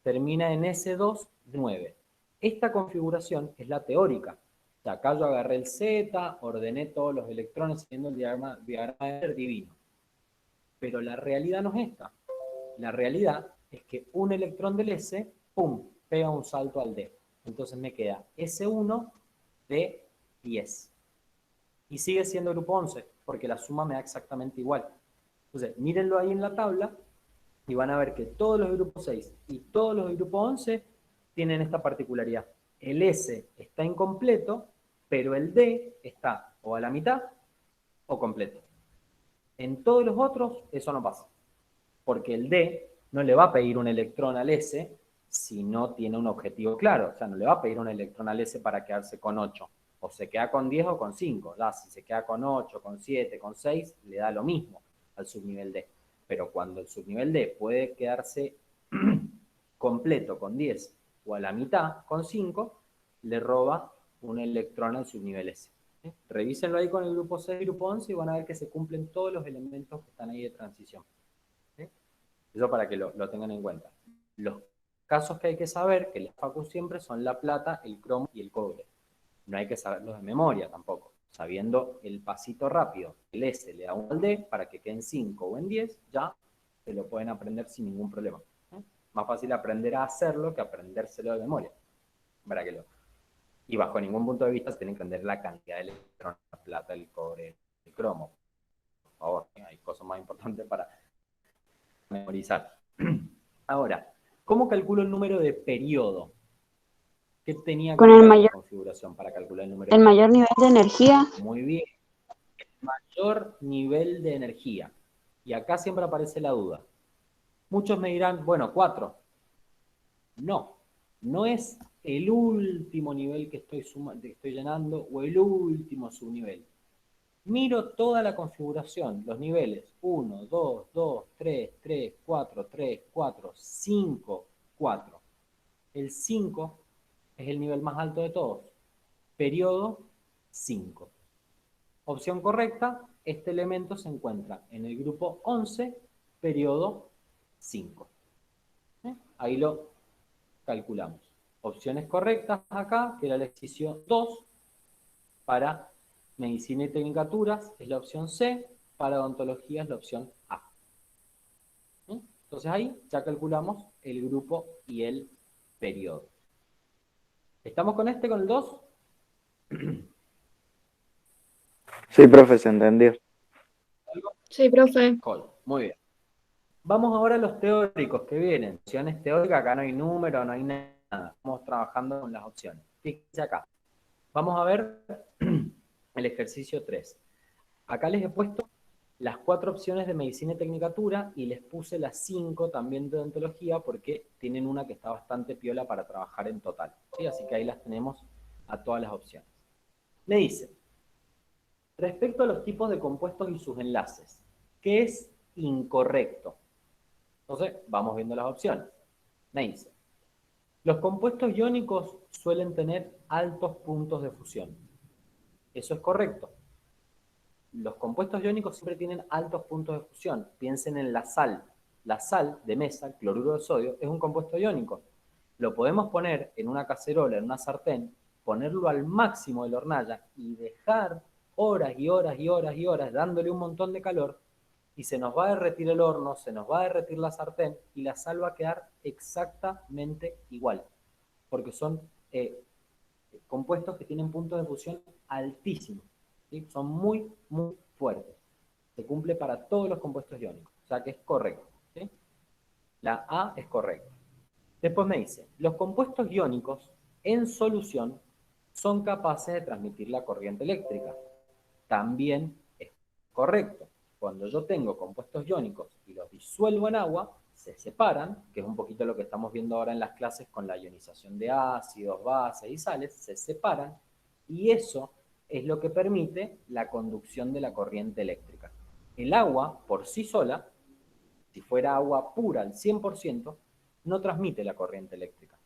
termina en S2, 9. Esta configuración es la teórica. O sea, acá yo agarré el Z, ordené todos los electrones siguiendo el diagrama de divino. Pero la realidad no es esta. La realidad es que un electrón del S, ¡pum!, pega un salto al D. Entonces me queda S1 de 10. Y sigue siendo grupo 11, porque la suma me da exactamente igual. Entonces, mírenlo ahí en la tabla y van a ver que todos los del grupo 6 y todos los del grupo 11 tienen esta particularidad. El S está incompleto, pero el D está o a la mitad o completo. En todos los otros eso no pasa, porque el D no le va a pedir un electrón al S si no tiene un objetivo claro. O sea, no le va a pedir un electrón al S para quedarse con 8. O se queda con 10 o con 5. ¿Da? Si se queda con 8, con 7, con 6, le da lo mismo al subnivel D. Pero cuando el subnivel D puede quedarse completo con 10 o a la mitad con 5, le roba un electrón al subnivel S. ¿Sí? Revísenlo ahí con el grupo 6 y grupo 11 y van a ver que se cumplen todos los elementos que están ahí de transición. ¿Sí? Eso para que lo tengan en cuenta. Los casos que hay que saber, que les facu siempre, son la plata, el cromo y el cobre. No hay que saberlos de memoria tampoco. Sabiendo el pasito rápido, el S le da un al D para que queden 5 o en 10, ya se lo pueden aprender sin ningún problema. Más fácil aprender a hacerlo que aprendérselo de memoria. Para que lo... Y bajo ningún punto de vista se tienen que aprender la cantidad de electrones, la plata, el cobre, el cromo. Por favor, hay cosas más importantes para memorizar. Ahora, ¿cómo calculo el número de periodo? ¿Qué tenía que Con mirar en la configuración para calcular el número de el periodo? mayor nivel de energía. Muy bien. El mayor nivel de energía. Y acá siempre aparece la duda. Muchos me dirán, bueno, 4. No, no es el último nivel que estoy llenando o el último subnivel. Miro toda la configuración, los niveles 1, 2, 2, 3, 3, 4, 3, 4, 5, 4. El 5 es el nivel más alto de todos. Periodo 5. Opción correcta, este elemento se encuentra en el grupo 11, periodo 5. Ahí lo calculamos. Opciones correctas acá, que era el ejercicio 2, para medicina y tecnicaturas es la opción C, para odontología es la opción A. Entonces ahí ya calculamos el grupo y el periodo. ¿Estamos con con el 2? Sí, profe, se entendió. Sí, profe. Muy bien. Vamos ahora a los teóricos que vienen. Opciones teóricas, acá no hay número, no hay nada. Estamos trabajando con las opciones. Fíjense acá. Vamos a ver el ejercicio 3. Acá les he puesto las 4 opciones de medicina y tecnicatura y les puse las 5 también de odontología porque tienen una que está bastante piola para trabajar en total. ¿Sí? Así que ahí las tenemos a todas las opciones. Me dice, respecto a los tipos de compuestos y sus enlaces, ¿qué es incorrecto? Entonces, vamos viendo las opciones. Me dice, los compuestos iónicos suelen tener altos puntos de fusión. Eso es correcto. Los compuestos iónicos siempre tienen altos puntos de fusión. Piensen en la sal. La sal de mesa, el cloruro de sodio, es un compuesto iónico. Lo podemos poner en una cacerola, en una sartén, ponerlo al máximo de la hornalla y dejar horas y horas y horas y horas dándole un montón de calor y se nos va a derretir el horno, se nos va a derretir la sartén y la sal va a quedar exactamente igual. Porque son compuestos que tienen puntos de fusión altísimos. ¿Sí? Son muy, muy fuertes. Se cumple para todos los compuestos iónicos. O sea que es correcto. ¿Sí? La A es correcta. Después me dice, los compuestos iónicos en solución son capaces de transmitir la corriente eléctrica. También es correcto. Cuando yo tengo compuestos iónicos y los disuelvo en agua, se separan, que es un poquito lo que estamos viendo ahora en las clases con la ionización de ácidos, bases y sales, se separan y eso es lo que permite la conducción de la corriente eléctrica. El agua, por sí sola, si fuera agua pura al 100%, no transmite la corriente eléctrica.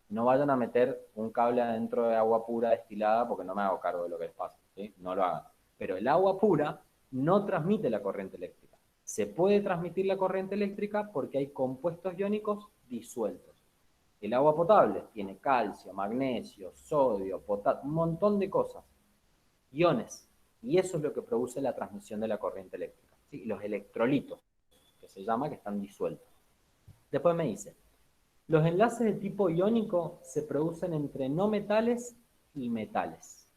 No vayan a meter un cable adentro de agua pura destilada porque no me hago cargo de lo que les pasa, ¿sí? No lo hagan. Pero el agua pura no transmite la corriente eléctrica. Se puede transmitir la corriente eléctrica porque hay compuestos iónicos disueltos. El agua potable tiene calcio, magnesio, sodio, potasio, un montón de cosas, iones, y eso es lo que produce la transmisión de la corriente eléctrica. ¿Sí? Los electrolitos, que se llama, que están disueltos. Después me dice, los enlaces de tipo iónico se producen entre no metales y metales.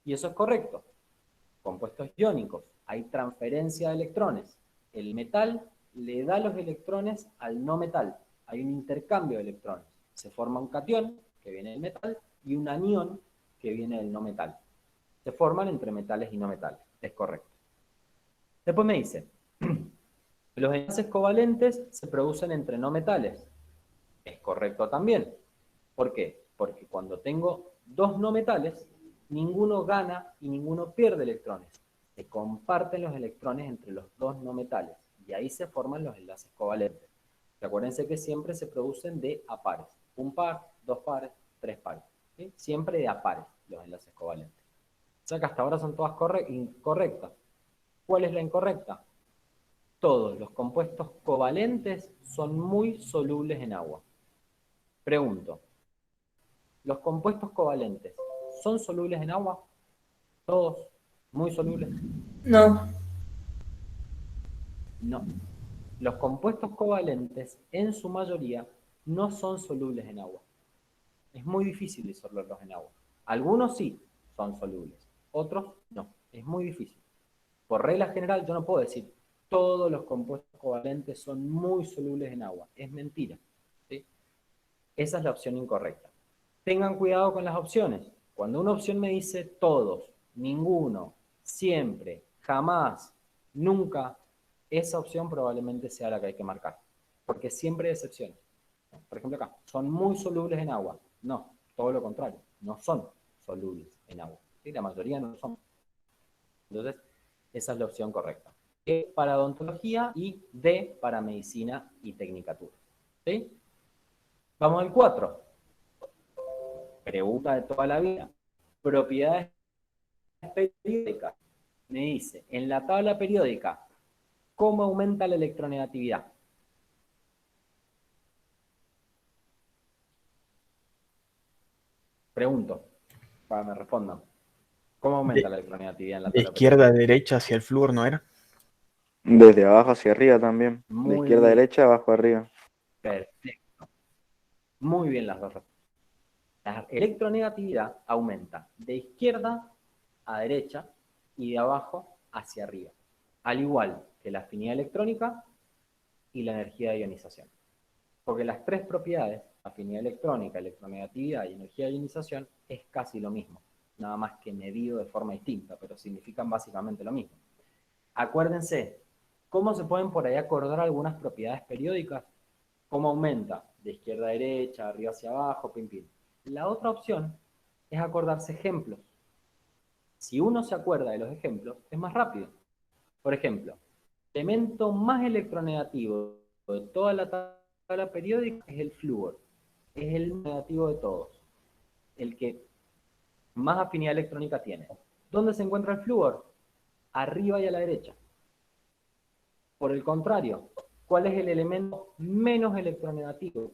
Y eso es correcto. Compuestos iónicos, hay transferencia de electrones. El metal le da los electrones al no metal. Hay un intercambio de electrones. Se forma un catión, que viene del metal, y un anión, que viene del no metal. Se forman entre metales y no metales. Es correcto. Después me dice, los enlaces covalentes se producen entre no metales. Es correcto también. ¿Por qué? Porque cuando tengo dos no metales, ninguno gana y ninguno pierde electrones. Se comparten los electrones entre los dos no metales y ahí se forman los enlaces covalentes. Acuérdense que siempre se producen de a pares. Un par, dos pares, tres pares. ¿Sí? Siempre de a pares los enlaces covalentes. O sea que hasta ahora son todas incorrectas. ¿Cuál es la incorrecta? Todos los compuestos covalentes son muy solubles en agua. Pregunto, ¿los compuestos covalentes son solubles en agua? ¿Todos muy solubles? No. No. Los compuestos covalentes, en su mayoría, no son solubles en agua. Es muy difícil disolverlos en agua. Algunos sí son solubles, otros no. Es muy difícil. Por regla general, yo no puedo decir todos los compuestos covalentes son muy solubles en agua. Es mentira. ¿Sí? Esa es la opción incorrecta. Tengan cuidado con las opciones. Cuando una opción me dice todos, ninguno, siempre, jamás, nunca, esa opción probablemente sea la que hay que marcar. Porque siempre hay excepciones. Por ejemplo acá, son muy solubles en agua. No, todo lo contrario. No son solubles en agua. ¿Sí? La mayoría no lo son. Entonces, esa es la opción correcta. E para odontología y D para medicina y tecnicatura. ¿Sí? Vamos al 4. Pregunta de toda la vida. Propiedades periódicas. Me dice, en la tabla periódica, ¿cómo aumenta la electronegatividad? Pregunto, para que me respondan. ¿Cómo aumenta la electronegatividad en la De tabla izquierda a periódica? derecha hacia el flúor, ¿no era? Desde abajo hacia arriba también. De Muy izquierda a bien. derecha, abajo a arriba. Perfecto. Muy bien las dos respuestas. La electronegatividad aumenta de izquierda a derecha y de abajo hacia arriba, al igual que la afinidad electrónica y la energía de ionización. Porque las tres propiedades, afinidad electrónica, electronegatividad y energía de ionización, es casi lo mismo, nada más que medido de forma distinta, pero significan básicamente lo mismo. Acuérdense, ¿cómo se pueden por ahí acordar algunas propiedades periódicas? ¿Cómo aumenta? De izquierda a derecha, arriba hacia abajo, pim, pim. La otra opción es acordarse ejemplos. Si uno se acuerda de los ejemplos, es más rápido. Por ejemplo, el elemento más electronegativo de toda la tabla periódica es el flúor. Es el negativo de todos. El que más afinidad electrónica tiene. ¿Dónde se encuentra el flúor? Arriba y a la derecha. Por el contrario, ¿cuál es el elemento menos electronegativo?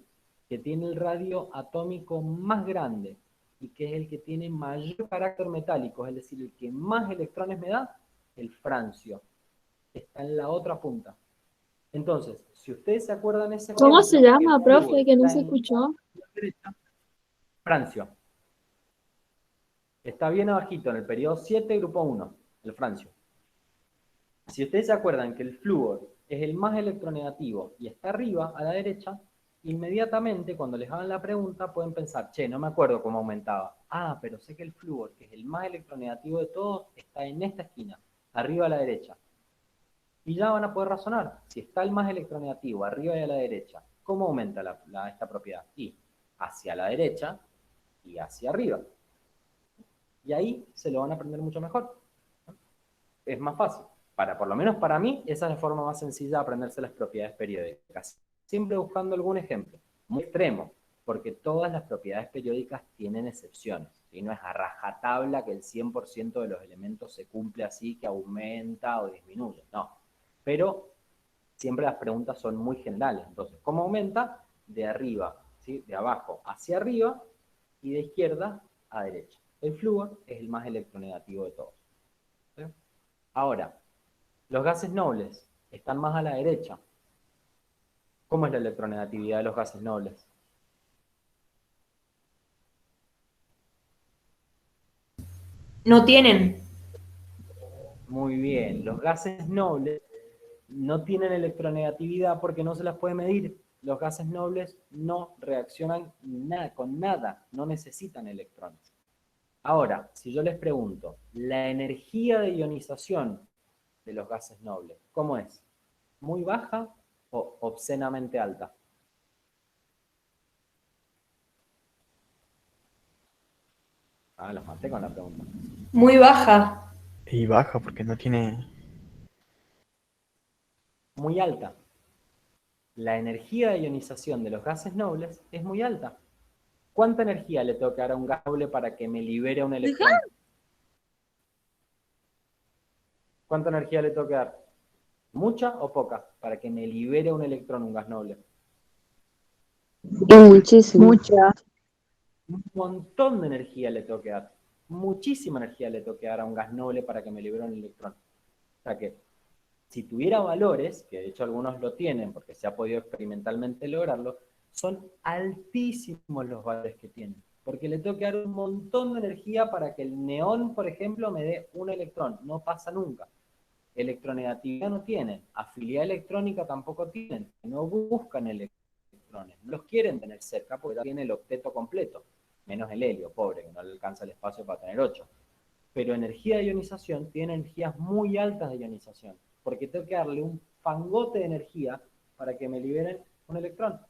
Que tiene el radio atómico más grande y que es el que tiene mayor carácter metálico, es decir, el que más electrones me da, el francio. Está en la otra punta. Entonces, si ustedes se acuerdan ese ¿Cómo ejemplo, se llama, el profe, flúor que no está se en escuchó? la derecha, francio. Está bien abajito, en el periodo 7, grupo 1, el francio. Si ustedes se acuerdan que el flúor es el más electronegativo y está arriba, a la derecha, inmediatamente cuando les hagan la pregunta pueden pensar, che, no me acuerdo cómo aumentaba. Ah, pero sé que el flúor, que es el más electronegativo de todos, está en esta esquina, arriba a la derecha. Y ya van a poder razonar, si está el más electronegativo arriba y a la derecha, ¿cómo aumenta esta propiedad? Y hacia la derecha y hacia arriba. Y ahí se lo van a aprender mucho mejor. Es más fácil. Por lo menos para mí, esa es la forma más sencilla de aprenderse las propiedades periódicas. Siempre buscando algún ejemplo, muy extremo, porque todas las propiedades periódicas tienen excepciones. Y no es a rajatabla que el 100% de los elementos se cumple así, que aumenta o disminuye. No. Pero siempre las preguntas son muy generales. Entonces, ¿cómo aumenta? De arriba, ¿sí? De abajo hacia arriba y de izquierda a derecha. El flúor es el más electronegativo de todos. ¿Sí? Ahora, los gases nobles están más a la derecha. ¿Cómo es la electronegatividad de los gases nobles? No tienen. Muy bien, los gases nobles no tienen electronegatividad porque no se las puede medir. Los gases nobles no reaccionan con nada, no necesitan electrones. Ahora, si yo les pregunto, la energía de ionización de los gases nobles, ¿cómo es? ¿Muy baja o obscenamente alta? Ah, los maté con la pregunta. Muy baja. Y baja porque no tiene... Muy alta. La energía de ionización de los gases nobles es muy alta. ¿Cuánta energía le tengo que dar a un gas noble para que me libere un electrón? ¿Cuánta energía le tengo que dar? ¿Mucha o poca? Para que me libere un electrón, un gas noble. Muchísimo. Mucha. Un montón de energía le tengo que dar. Muchísima energía le tengo que dar a un gas noble para que me libere un electrón. O sea que, si tuviera valores, que de hecho algunos lo tienen porque se ha podido experimentalmente lograrlo, son altísimos los valores que tienen. Porque le tengo que dar un montón de energía para que el neón, por ejemplo, me dé un electrón. No pasa nunca. Electronegatividad no tienen. Afinidad electrónica tampoco tienen. No buscan electrones. No los quieren tener cerca porque ya tiene el octeto completo. Menos el helio, pobre, que no le alcanza el espacio para tener 8. Pero energía de ionización tiene energías muy altas de ionización. Porque tengo que darle un fangote de energía para que me liberen un electrón.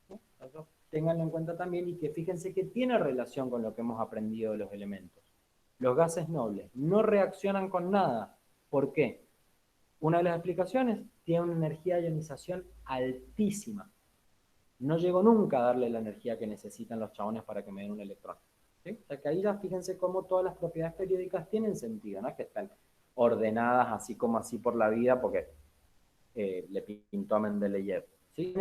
¿Sí? Eso, ténganlo en cuenta también y que fíjense que tiene relación con lo que hemos aprendido de los elementos. Los gases nobles no reaccionan con nada. ¿Por qué? Una de las explicaciones tiene una energía de ionización altísima. No llego nunca a darle la energía que necesitan los chabones para que me den un electrón. ¿Sí? O sea que ahí ya fíjense cómo todas las propiedades periódicas tienen sentido, no es que están ordenadas así como así por la vida porque le pintó a Mendeleev. ¿Sí?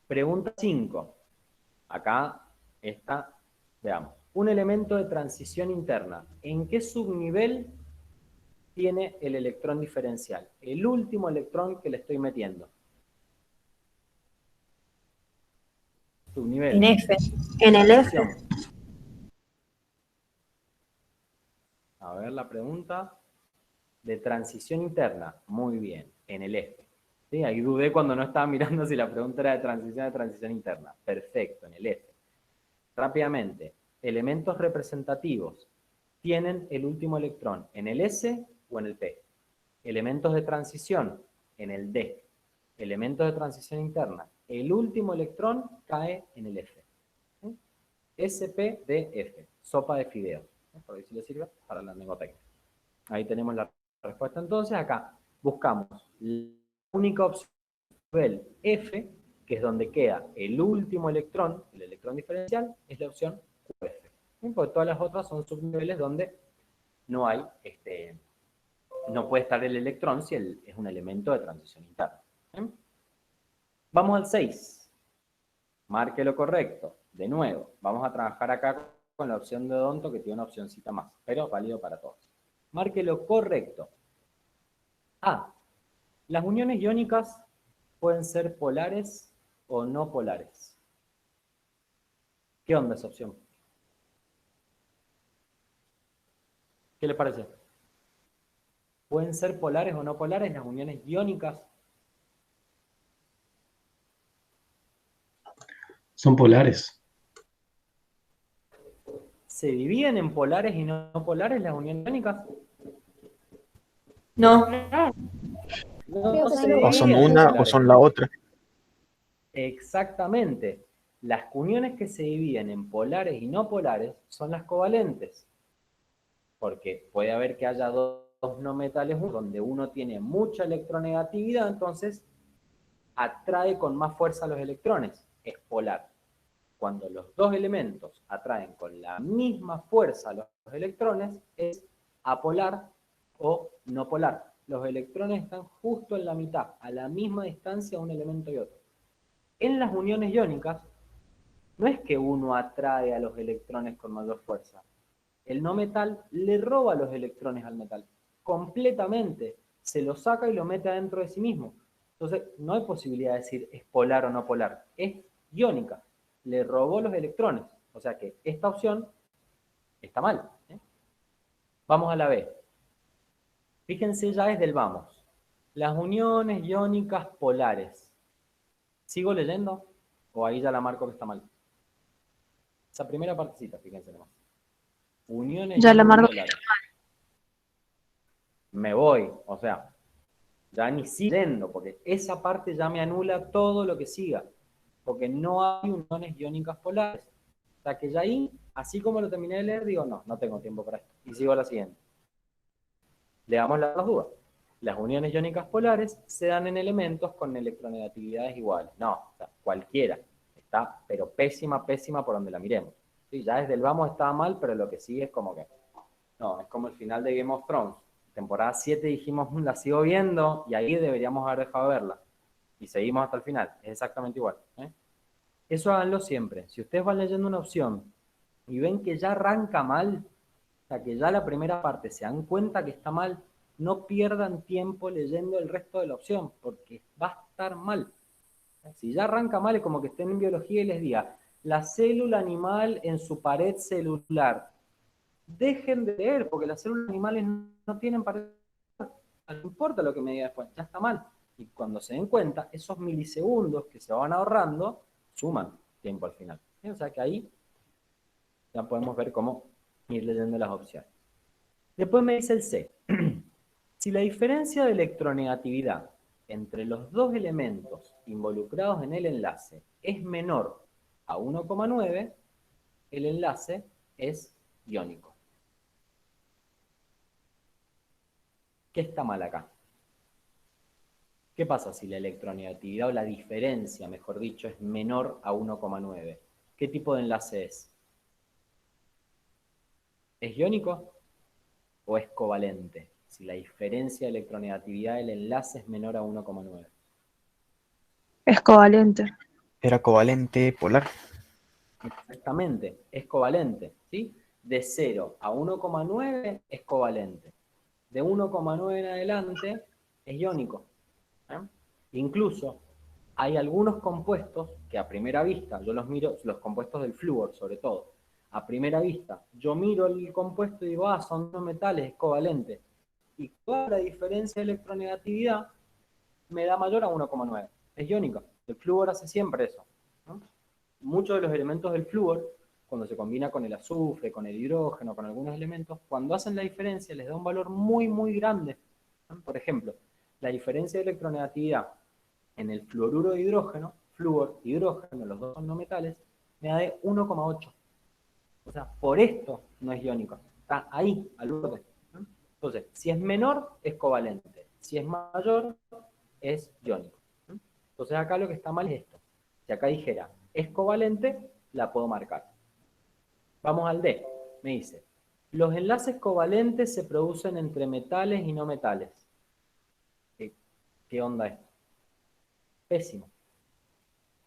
Pregunta 5. Acá está, veamos. Un elemento de transición interna. ¿En qué subnivel tiene el electrón diferencial? El último electrón que le estoy metiendo. Subnivel. En F. En el F. Opción. A ver la pregunta. De transición interna. Muy bien. En el F. ¿Sí? Ahí dudé cuando no estaba mirando si la pregunta era de transición interna. Perfecto, en el F. Rápidamente. Elementos representativos tienen el último electrón en el S o en el P. Elementos de transición en el D. Elementos de transición interna. El último electrón cae en el F. ¿Sí? SPDF. Sopa de fideos. Por ahí si le sirve para la mnemotecnia. Ahí tenemos la respuesta. Entonces acá buscamos la única opción nivel F, que es donde queda el último electrón, el electrón diferencial, es la opción QF. Porque todas las otras son subniveles donde no hay, no puede estar el electrón si es un elemento de transición interna. Vamos al 6. Marque lo correcto. De nuevo, vamos a trabajar acá con la opción de odonto, que tiene una opcióncita más, pero válido para todos. Marque lo correcto. A. Las uniones iónicas pueden ser polares o no polares. ¿Qué onda esa opción? ¿Qué le parece? ¿Pueden ser polares o no polares las uniones iónicas? Son polares. ¿Se dividen en polares y no polares las uniones iónicas? No. No se O son dividen en una o polares. son la otra. Exactamente. Las uniones que se dividen en polares y no polares son las covalentes. Porque puede haber que haya dos no metales donde uno tiene mucha electronegatividad, entonces atrae con más fuerza a los electrones. Es polar. Cuando los dos elementos atraen con la misma fuerza a los electrones, es apolar o no polar. Los electrones están justo en la mitad, a la misma distancia un elemento y otro. En las uniones iónicas, no es que uno atrae a los electrones con mayor fuerza. El no metal le roba los electrones al metal. Completamente. Se lo saca y lo mete adentro de sí mismo. Entonces, no hay posibilidad de decir es polar o no polar. Es iónica. Le robó los electrones. O sea que esta opción está mal. Vamos a la B. Fíjense, ya es del vamos. Las uniones iónicas polares. ¿Sigo leyendo? ¿O ahí ya la marco que está mal? Esa primera partecita, fíjense nomás. Uniones Ya la iónicas marco. polares. Me voy, o sea, ya ni sigo leyendo, porque esa parte ya me anula todo lo que siga, porque no hay uniones iónicas polares. O sea que ya ahí, así como lo terminé de leer, digo, no tengo tiempo para esto. Y sigo a la siguiente. Leamos las dudas. Las uniones iónicas polares se dan en elementos con electronegatividades iguales. No, o sea, cualquiera. Está, pero pésima por donde la miremos. Sí, ya desde el vamos estaba mal, pero lo que sigue es como que... No, es como el final de Game of Thrones. Temporada 7 dijimos, la sigo viendo, y ahí deberíamos haber dejado de verla. Y seguimos hasta el final. Es exactamente igual. Eso háganlo siempre. Si ustedes van leyendo una opción y ven que ya arranca mal, o sea, que ya la primera parte se dan cuenta que está mal, no pierdan tiempo leyendo el resto de la opción, porque va a estar mal. Si ya arranca mal, es como que estén en biología y les diga, la célula animal en su pared celular. Dejen de leer, porque las células animales no tienen pared. No importa lo que me diga después, ya está mal. Y cuando se den cuenta, esos milisegundos que se van ahorrando, suman tiempo al final. O sea que ahí ya podemos ver cómo ir leyendo las opciones. Después me dice el C. Si la diferencia de electronegatividad entre los dos elementos involucrados en el enlace es menor a 1,9, el enlace es iónico. ¿Qué está mal acá? ¿Qué pasa si la electronegatividad o la diferencia, mejor dicho, es menor a 1,9? ¿Qué tipo de enlace es? ¿Es iónico o es covalente? Si la diferencia de electronegatividad del enlace es menor a 1,9. Es covalente. Era covalente polar. Exactamente, es covalente, ¿sí? De 0 a 1,9 es covalente. De 1,9 en adelante es iónico. Incluso Hay algunos compuestos que a primera vista, yo los miro, los compuestos del flúor sobre todo, a primera vista, yo miro el compuesto y digo, ah, son dos metales, es covalente. Y toda la diferencia de electronegatividad me da mayor a 1,9. Es iónica. El flúor hace siempre eso, ¿no? Muchos de los elementos del flúor, cuando se combina con el azufre, con el hidrógeno, con algunos elementos, cuando hacen la diferencia les da un valor muy, muy grande, ¿no? Por ejemplo, la diferencia de electronegatividad en el fluoruro de hidrógeno, flúor, hidrógeno, los dos son no metales, me da de 1,8. O sea, por esto no es iónico. Está ahí, al borde, ¿no? Entonces, si es menor, es covalente. Si es mayor, es iónico, ¿no? Entonces, acá lo que está mal es esto. Si acá dijera, es covalente, la puedo marcar. Vamos al D. Me dice, los enlaces covalentes se producen entre metales y no metales. ¿Qué onda esto? Pésimo.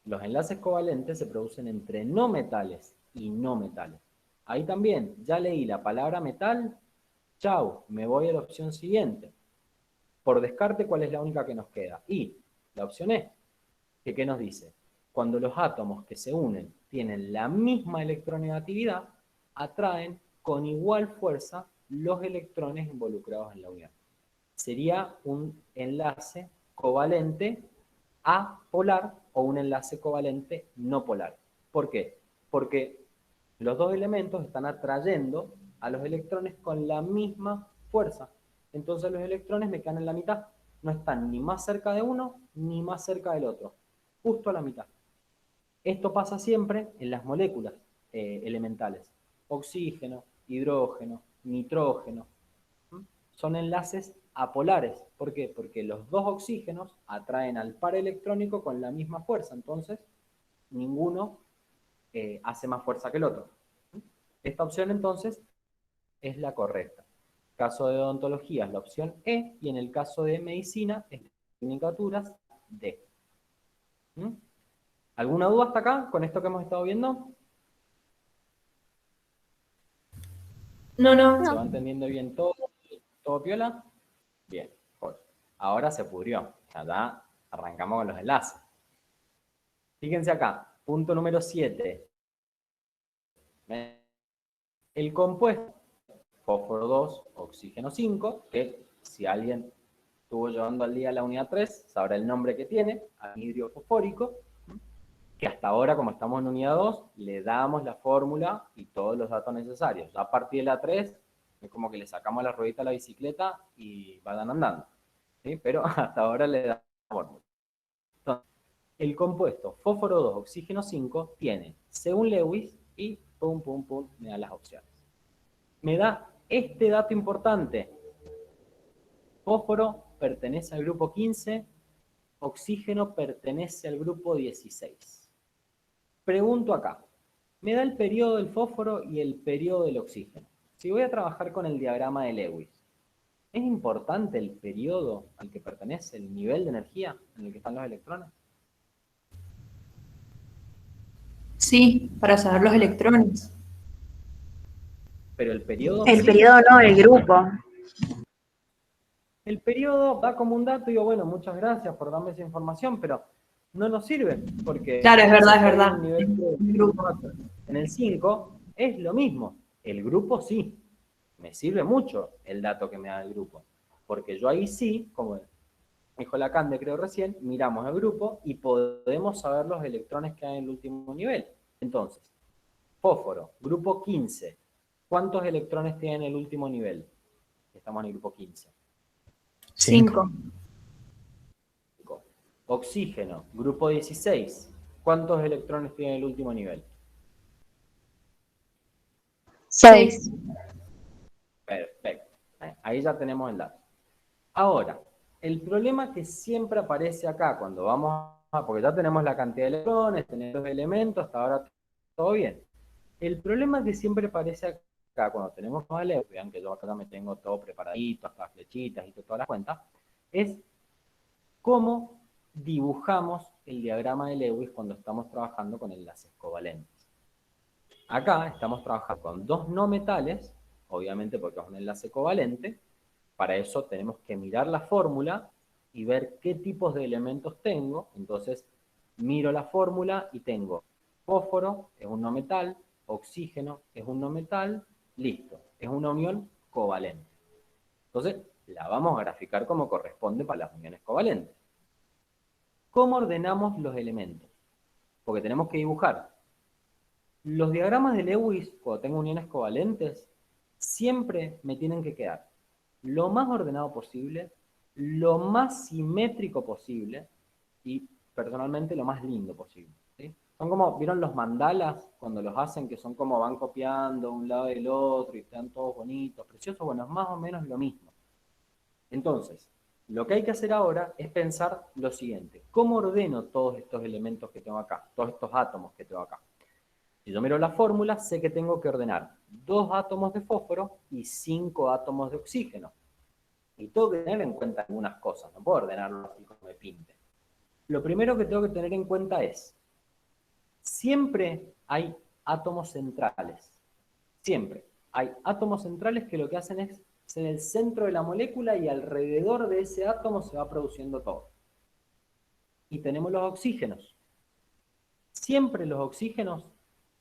Los enlaces covalentes se producen entre no metales y no metales. Ahí también, ya leí la palabra metal, chau, me voy a la opción siguiente. Por descarte, ¿cuál es la única que nos queda? Y la opción E, que ¿qué nos dice? Cuando los átomos que se unen tienen la misma electronegatividad, atraen con igual fuerza los electrones involucrados en la unión. Sería un enlace covalente apolar o un enlace covalente no polar. ¿Por qué? Porque los dos elementos están atrayendo a los electrones con la misma fuerza. Entonces los electrones me quedan en la mitad. No están ni más cerca de uno ni más cerca del otro. Justo a la mitad. Esto pasa siempre en las moléculas elementales. Oxígeno, hidrógeno, nitrógeno. Son enlaces apolares. ¿Por qué? Porque los dos oxígenos atraen al par electrónico con la misma fuerza. Entonces, ninguno hace más fuerza que el otro. Esta opción, entonces, es la correcta. En el caso de odontología es la opción E, y en el caso de medicina, es tecnicaturas D. ¿Alguna duda hasta acá con esto que hemos estado viendo? No. ¿Se va entendiendo bien todo? ¿Todo piola? Bien, joder. Ahora se pudrió. Ya arrancamos con los enlaces. Fíjense acá, punto número 7. El compuesto fósforo 2, oxígeno 5, que si alguien estuvo llevando al día la unidad 3, sabrá el nombre que tiene, anhidrio fosfórico, que hasta ahora, como estamos en unidad 2, le damos la fórmula y todos los datos necesarios. Ya a partir de la 3, es como que le sacamos la ruedita a la bicicleta y van andando, ¿sí? Pero hasta ahora le damos la fórmula. Entonces, el compuesto fósforo 2, oxígeno 5, tiene, según Lewis, y pum, pum, pum, me da las opciones. Me da este dato importante. Fósforo pertenece al grupo 15, oxígeno pertenece al grupo 16. Pregunto acá, me da el periodo del fósforo y el periodo del oxígeno. Si voy a trabajar con el diagrama de Lewis, ¿es importante el periodo al que pertenece, el nivel de energía en el que están los electrones? Sí, para saber los electrones. Pero el periodo... El periodo no, el grupo. El periodo da como un dato y digo, bueno, muchas gracias por darme esa información, pero no nos sirve porque... Claro, es verdad. En el 5 es lo mismo. El grupo sí. Me sirve mucho el dato que me da el grupo. Porque yo ahí sí, como dijo Lacande creo recién, miramos el grupo y podemos saber los electrones que hay en el último nivel. Entonces, fósforo, grupo 15. ¿Cuántos electrones tiene en el último nivel? Estamos en el grupo 15. 5. Oxígeno, grupo 16. ¿Cuántos electrones tiene en el último nivel? 6. Perfecto. Ahí ya tenemos el dato. Ahora, el problema que siempre aparece acá cuando vamos a... Porque ya tenemos la cantidad de electrones, tenemos los elementos, hasta ahora todo bien. El problema que siempre aparece acá cuando tenemos los elementos, vean que yo acá me tengo todo preparadito, hasta flechitas y todas las cuentas, es cómo dibujamos el diagrama de Lewis cuando estamos trabajando con enlaces covalentes. Acá estamos trabajando con dos no metales, obviamente porque es un enlace covalente. Para eso tenemos que mirar la fórmula y ver qué tipos de elementos tengo. Entonces, miro la fórmula y tengo fósforo, es un no metal, oxígeno, es un no metal, listo, es una unión covalente. Entonces, la vamos a graficar como corresponde para las uniones covalentes. ¿Cómo ordenamos los elementos? Porque tenemos que dibujar. Los diagramas de Lewis, cuando tengo uniones covalentes, siempre me tienen que quedar lo más ordenado posible, lo más simétrico posible y, personalmente, lo más lindo posible. ¿Sí? Son como, ¿vieron los mandalas cuando los hacen, que son como van copiando un lado del otro y están todos bonitos, preciosos? Bueno, es más o menos lo mismo. Entonces, lo que hay que hacer ahora es pensar lo siguiente. ¿Cómo ordeno todos estos elementos que tengo acá? Todos estos átomos que tengo acá. Si yo miro la fórmula, sé que tengo que ordenar 2 átomos de fósforo y 5 átomos de oxígeno. Y tengo que tener en cuenta algunas cosas. No puedo ordenarlo así como me pinte. Lo primero que tengo que tener en cuenta es, siempre hay átomos centrales. Siempre. Hay átomos centrales que lo que hacen es en el centro de la molécula y alrededor de ese átomo se va produciendo todo. Y tenemos los oxígenos. Siempre los oxígenos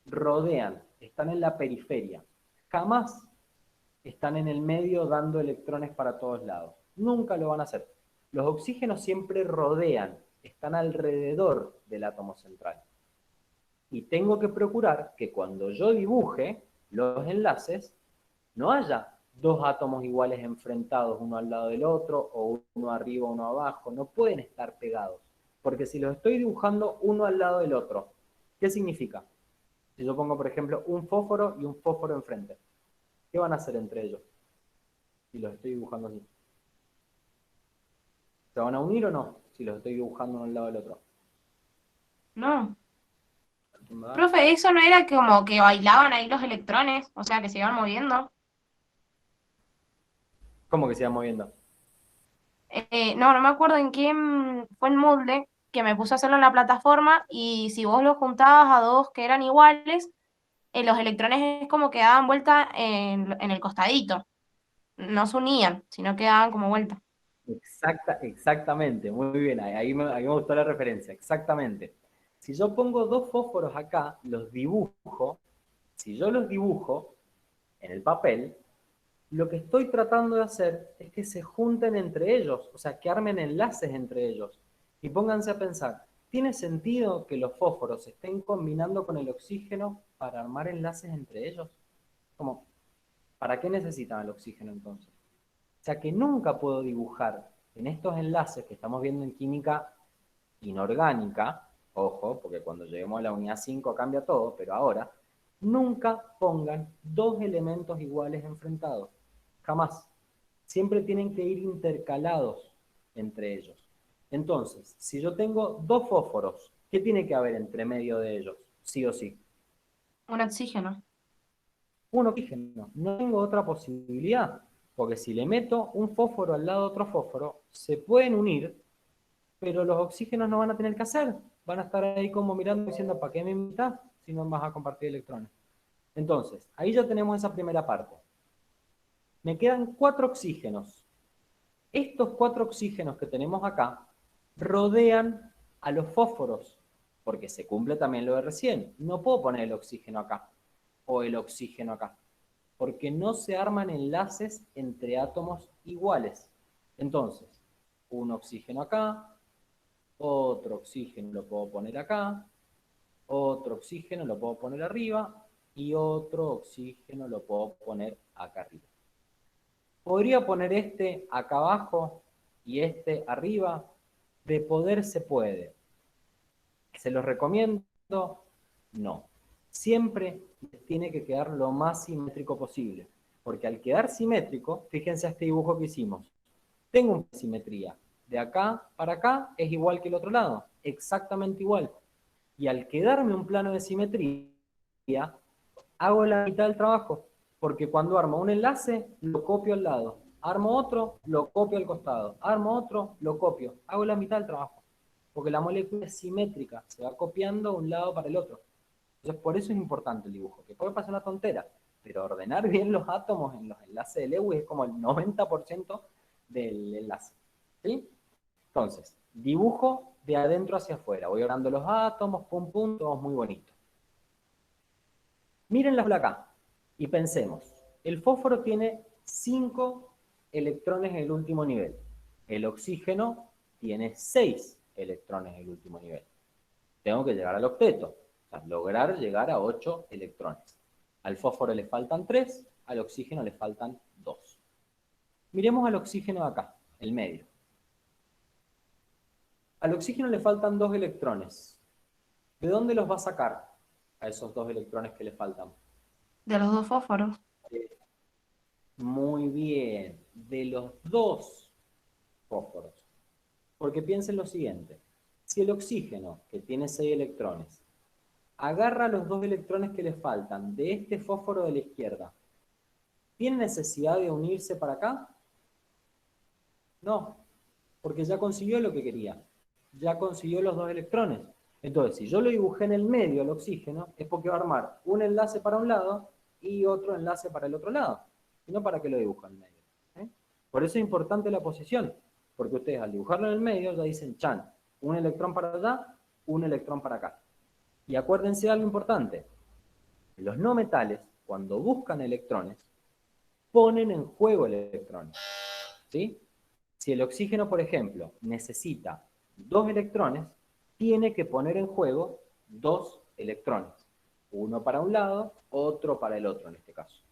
rodean, están en la periferia. Jamás están en el medio dando electrones para todos lados. Nunca lo van a hacer. Los oxígenos siempre rodean, están alrededor del átomo central. Y tengo que procurar que cuando yo dibuje los enlaces, no haya 2 átomos iguales enfrentados uno al lado del otro, o uno arriba, uno abajo. No pueden estar pegados. Porque si los estoy dibujando uno al lado del otro, ¿qué significa? Si yo pongo, por ejemplo, un fósforo y un fósforo enfrente, ¿qué van a hacer entre ellos? Si los estoy dibujando así. ¿Se van a unir o no? Si los estoy dibujando uno al lado del otro. No. Profe, ¿eso no era como que bailaban ahí los electrones? O sea, que se iban moviendo. ¿Cómo que se van moviendo? No me acuerdo en qué fue el molde que me puse a hacerlo en la plataforma y si vos los juntabas a 2 que eran iguales, los electrones es como que daban vuelta en el costadito. No se unían, sino que daban como vuelta. Exactamente, muy bien, ahí me gustó la referencia, exactamente. Si yo pongo 2 fósforos acá, los dibujo, si yo los dibujo en el papel, lo que estoy tratando de hacer es que se junten entre ellos, o sea, que armen enlaces entre ellos. Y pónganse a pensar, ¿tiene sentido que los fósforos estén combinando con el oxígeno para armar enlaces entre ellos? Como, ¿para qué necesitan el oxígeno entonces? O sea que nunca puedo dibujar en estos enlaces que estamos viendo en química inorgánica, ojo, porque cuando lleguemos a la unidad 5 cambia todo, pero ahora, nunca pongan 2 elementos iguales enfrentados. Jamás. Siempre tienen que ir intercalados entre ellos. Entonces, si yo tengo 2 fósforos, ¿qué tiene que haber entre medio de ellos? Sí o sí. Un oxígeno. Un oxígeno. No tengo otra posibilidad. Porque si le meto un fósforo al lado de otro fósforo, se pueden unir, pero los oxígenos no van a tener que hacer. Van a estar ahí como mirando diciendo, ¿para qué me invitas si no vas a compartir electrones? Entonces, ahí ya tenemos esa primera parte. Me quedan 4 oxígenos. Estos 4 oxígenos que tenemos acá rodean a los fósforos, porque se cumple también lo de recién. No puedo poner el oxígeno acá o el oxígeno acá, porque no se arman enlaces entre átomos iguales. Entonces, un oxígeno acá, otro oxígeno lo puedo poner acá, otro oxígeno lo puedo poner arriba y otro oxígeno lo puedo poner acá arriba. ¿Podría poner este acá abajo y este arriba? De poder se puede. ¿Se los recomiendo? No. Siempre tiene que quedar lo más simétrico posible. Porque al quedar simétrico, fíjense a este dibujo que hicimos. Tengo una simetría. De acá para acá es igual que el otro lado. Exactamente igual. Y al quedarme un plano de simetría, hago la mitad del trabajo. Porque cuando armo un enlace, lo copio al lado. Armo otro, lo copio al costado. Armo otro, lo copio. Hago la mitad del trabajo. Porque la molécula es simétrica. Se va copiando de un lado para el otro. Entonces, por eso es importante el dibujo. Que puede pasar una tontera. Pero ordenar bien los átomos en los enlaces de Lewis es como el 90% del enlace. ¿Sí? Entonces, Dibujo de adentro hacia afuera. Voy orando los átomos, pum, pum, todos muy bonitos. Miren la acá y pensemos. El fósforo tiene 5 electrones en el último nivel. El oxígeno tiene 6 electrones en el último nivel. Tengo que llegar al octeto. O sea, lograr llegar a 8 electrones. Al fósforo le faltan 3, al oxígeno le faltan 2. Miremos al oxígeno de acá, el medio. Al oxígeno le faltan 2 electrones. ¿De dónde los va a sacar a esos 2 electrones que le faltan? De los dos fósforos. Muy bien, de los 2 fósforos. Porque piensen lo siguiente. Si el oxígeno, que tiene 6 electrones, agarra los 2 electrones que le faltan de este fósforo de la izquierda, ¿tiene necesidad de unirse para acá? No, porque ya consiguió lo que quería. Ya consiguió los 2 electrones. Entonces, si yo lo dibujé en el medio al oxígeno, es porque va a armar un enlace para un lado y otro enlace para el otro lado. Y no para que lo dibujo en el medio. Por eso es importante la posición, porque ustedes al dibujarlo en el medio ya dicen, chan, un electrón para allá, un electrón para acá. Y acuérdense de algo importante. Los no metales, cuando buscan electrones, ponen en juego electrones. ¿Sí? Si el oxígeno, por ejemplo, necesita 2 electrones, tiene que poner en juego 2 electrones. Uno para un lado, otro para el otro en este caso.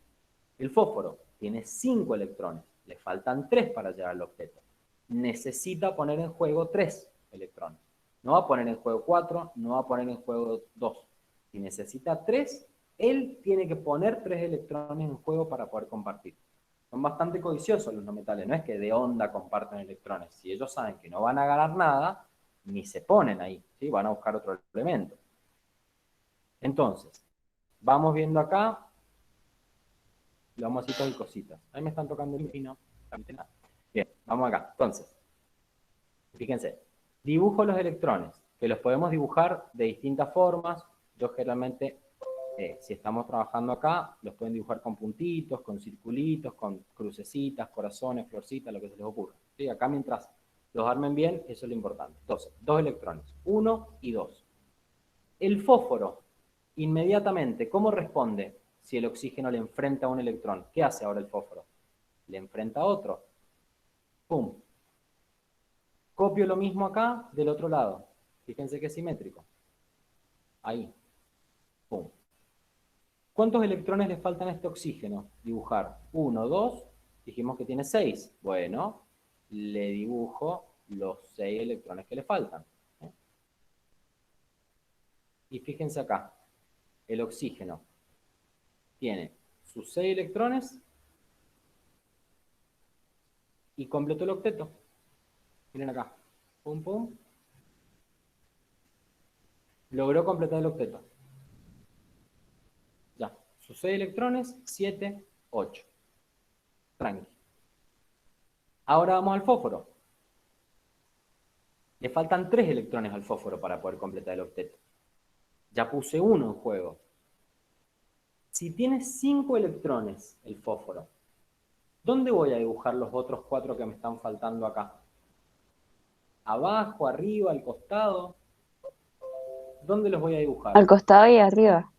El fósforo tiene 5 electrones, le faltan 3 para llegar al octeto. Necesita poner en juego 3 electrones. No va a poner en juego 4, no va a poner en juego 2. Si necesita 3, él tiene que poner 3 electrones en juego para poder compartir. Son bastante codiciosos los no metales, no es que de onda comparten electrones. Si ellos saben que no van a ganar nada, ni se ponen ahí, ¿sí? Van a buscar otro elemento. Entonces, vamos viendo acá, los mositos y cositas. Ahí me están tocando el pino. Bien, vamos acá. Entonces, fíjense, dibujo los electrones, que los podemos dibujar de distintas formas. Yo generalmente, si estamos trabajando acá, los pueden dibujar con puntitos, con circulitos, con crucecitas, corazones, florcitas, lo que se les ocurra. ¿Sí? Acá mientras los armen bien, eso es lo importante. Entonces, 2 electrones, 1 y 2. El fósforo, inmediatamente, ¿cómo responde si el oxígeno le enfrenta a un electrón? ¿Qué hace ahora el fósforo? Le enfrenta a otro. ¡Pum! Copio lo mismo acá del otro lado. Fíjense que es simétrico. Ahí. ¡Pum! ¿Cuántos electrones le faltan a este oxígeno? Dibujar 1, 2. Dijimos que tiene 6. Bueno, le dibujo los 6 electrones que le faltan. Y fíjense acá. El oxígeno tiene sus 6 electrones y completó el octeto. Miren acá. Pum, pum. Logró completar el octeto. Ya. Sus 6 electrones, 7, 8. Tranqui. Ahora vamos al fósforo. Le faltan 3 electrones al fósforo para poder completar el octeto. Ya puse 1 en juego. Si tiene 5 electrones el fósforo, ¿dónde voy a dibujar los otros 4 que me están faltando acá? ¿Abajo, arriba, al costado? ¿Dónde los voy a dibujar? Al costado y arriba.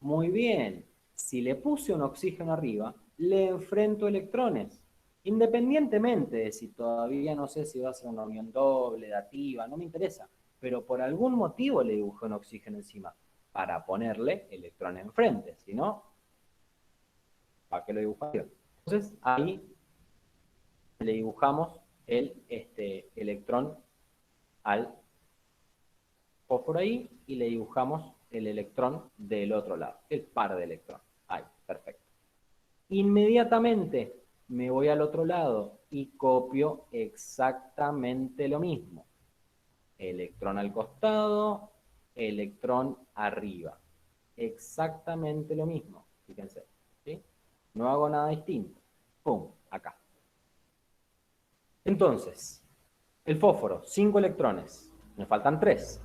Muy bien. Si le puse un oxígeno arriba, le enfrento electrones. Independientemente de si todavía no sé si va a ser una unión doble, dativa, no me interesa. Pero por algún motivo le dibujé un oxígeno encima. Para ponerle electrones enfrente. Si no, ¿para qué lo dibujaría? Entonces, ahí le dibujamos el electrón al fósforo ahí y le dibujamos el electrón del otro lado, el par de electrones. Ahí, perfecto. Inmediatamente me voy al otro lado y copio exactamente lo mismo. Electrón al costado, electrón arriba. Exactamente lo mismo, fíjense. ¿Sí? No hago nada distinto. Pum, acá. Entonces, el fósforo, 5 electrones. Me faltan 3.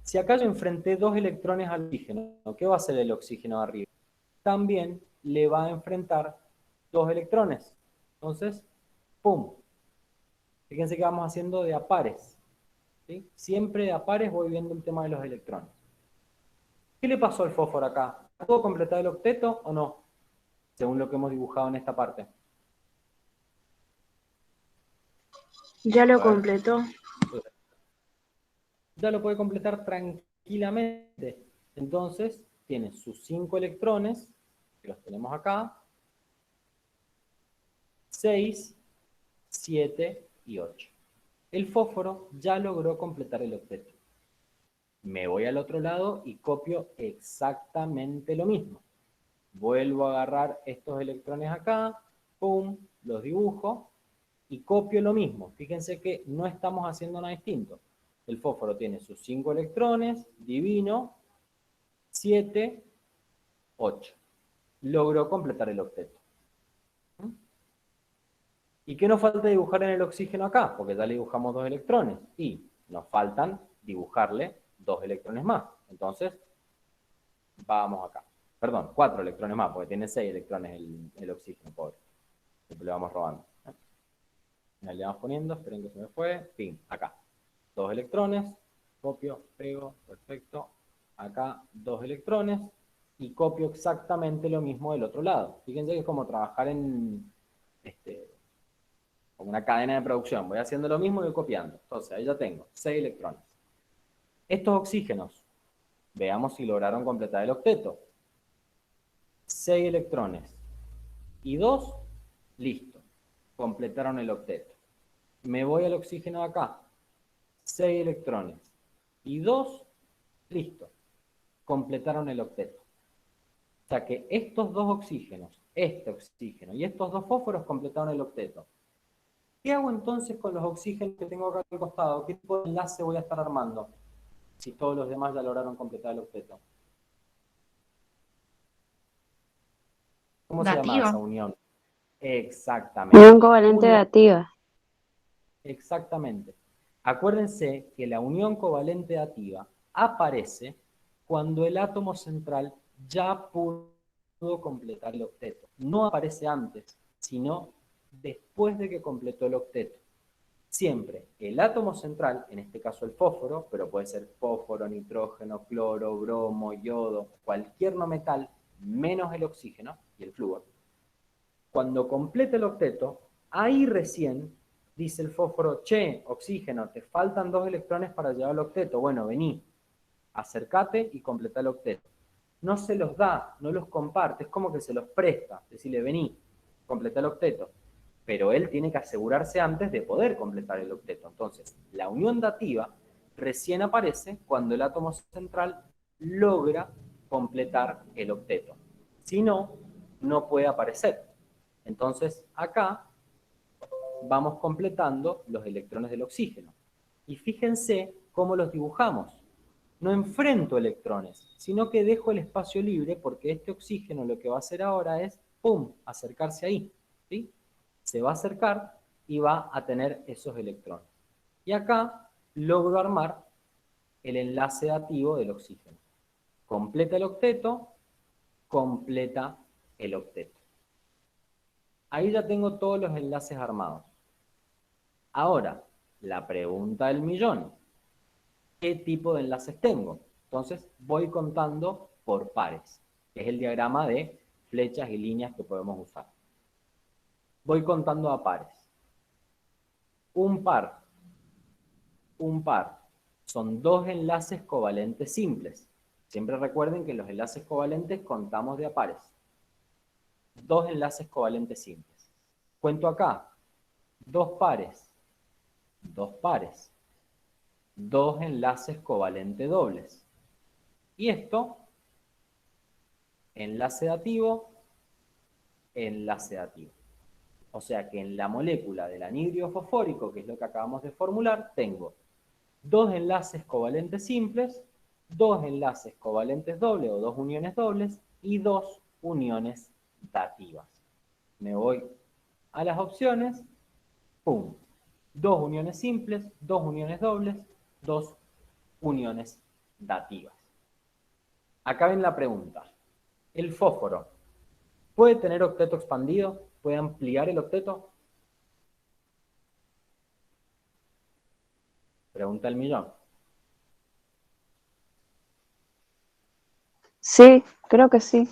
Si acá yo enfrenté 2 electrones al oxígeno, ¿qué va a hacer el oxígeno de arriba? También le va a enfrentar 2 electrones. Entonces, ¡pum! Fíjense que vamos haciendo de a pares, ¿sí? Siempre de a pares voy viendo el tema de los electrones. ¿Qué le pasó al fósforo acá? ¿Pudo completar el octeto o no? Según lo que hemos dibujado en esta parte. Ya lo completó. Ya lo puede completar tranquilamente. Entonces, tiene sus 5 electrones, que los tenemos acá, 6, 7 y 8. El fósforo ya logró completar el octeto. Me voy al otro lado y copio exactamente lo mismo. Vuelvo a agarrar estos electrones acá, pum, los dibujo y copio lo mismo. Fíjense que no estamos haciendo nada distinto. El fósforo tiene sus 5 electrones, divino, 7, 8. Logró completar el octeto. ¿Y qué nos falta dibujar en el oxígeno acá? Porque ya le dibujamos 2 electrones. Y nos faltan dibujarle 2 electrones más. Entonces, vamos acá. Perdón, 4 electrones más, porque tiene 6 electrones el oxígeno, pobre. Siempre le vamos robando. Le vamos poniendo, esperen que se me fue. Fin, acá. 2 electrones, copio, pego, perfecto. Acá 2 electrones y copio exactamente lo mismo del otro lado. Fíjense que es como trabajar en como una cadena de producción. Voy haciendo lo mismo y voy copiando. Entonces, ahí ya tengo 6 electrones. Estos oxígenos, veamos si lograron completar el octeto. 6 electrones y 2, listo. Completaron el octeto. Me voy al oxígeno de acá. 6 electrones y 2, listo. Completaron el octeto. O sea que estos 2 oxígenos, este oxígeno y estos 2 fósforos completaron el octeto. ¿Qué hago entonces con los oxígenos que tengo acá al costado? ¿Qué tipo de enlace voy a estar armando? Si todos los demás ya lograron completar el octeto. ¿Cómo se llama esa unión? Exactamente. Unión covalente dativa. Exactamente. Acuérdense que la unión covalente dativa aparece cuando el átomo central ya pudo completar el octeto. No aparece antes, sino después de que completó el octeto. Siempre el átomo central, en este caso el fósforo, pero puede ser fósforo, nitrógeno, cloro, bromo, yodo, cualquier no metal, menos el oxígeno y el flúor. Cuando complete el octeto, ahí recién dice el fósforo, che, oxígeno, te faltan 2 electrones para llevar al octeto. Bueno, vení, acércate y completa el octeto. No se los da, no los comparte, es como que se los presta. Decirle, vení, completa el octeto. Pero él tiene que asegurarse antes de poder completar el octeto. Entonces, la unión dativa recién aparece cuando el átomo central logra completar el octeto. Si no, no puede aparecer. Entonces, acá vamos completando los electrones del oxígeno. Y fíjense cómo los dibujamos. No enfrento electrones, sino que dejo el espacio libre porque este oxígeno lo que va a hacer ahora es, ¡pum!, acercarse ahí. ¿Sí? Se va a acercar y va a tener esos electrones. Y acá logro armar el enlace dativo del oxígeno. Completa el octeto, completa el octeto. Ahí ya tengo todos los enlaces armados. Ahora, la pregunta del millón. ¿Qué tipo de enlaces tengo? Entonces, voy contando por pares. Que es el diagrama de flechas y líneas que podemos usar. Voy contando a pares. Un par. Son 2 enlaces covalentes simples. Siempre recuerden que en los enlaces covalentes contamos de a pares. 2 enlaces covalentes simples. Cuento acá. 2 pares. 2 pares. 2 enlaces covalentes dobles. Y esto, enlace dativo, enlace dativo. O sea que en la molécula del anhidro fosfórico, que es lo que acabamos de formular, tengo 2 enlaces covalentes simples, 2 enlaces covalentes dobles o 2 uniones dobles y 2 uniones dativas. Me voy a las opciones, ¡pum! 2 uniones simples, 2 uniones dobles, 2 uniones dativas. Acá ven la pregunta. ¿El fósforo puede tener octeto expandido? ¿Puede ampliar el octeto? Pregunta el millón. Sí, creo que sí.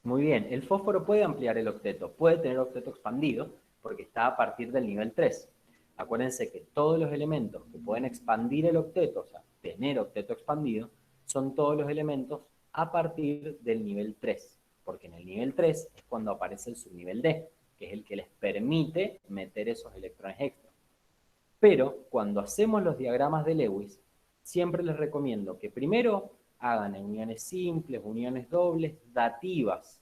Muy bien, el fósforo puede ampliar el octeto, puede tener octeto expandido, porque está a partir del nivel 3. Acuérdense que todos los elementos que pueden expandir el octeto, o sea, tener octeto expandido, son todos los elementos a partir del nivel 3, porque en el nivel 3 es cuando aparece el subnivel D, que es el que les permite meter esos electrones extra. Pero cuando hacemos los diagramas de Lewis, siempre les recomiendo que primero hagan uniones simples, uniones dobles, dativas.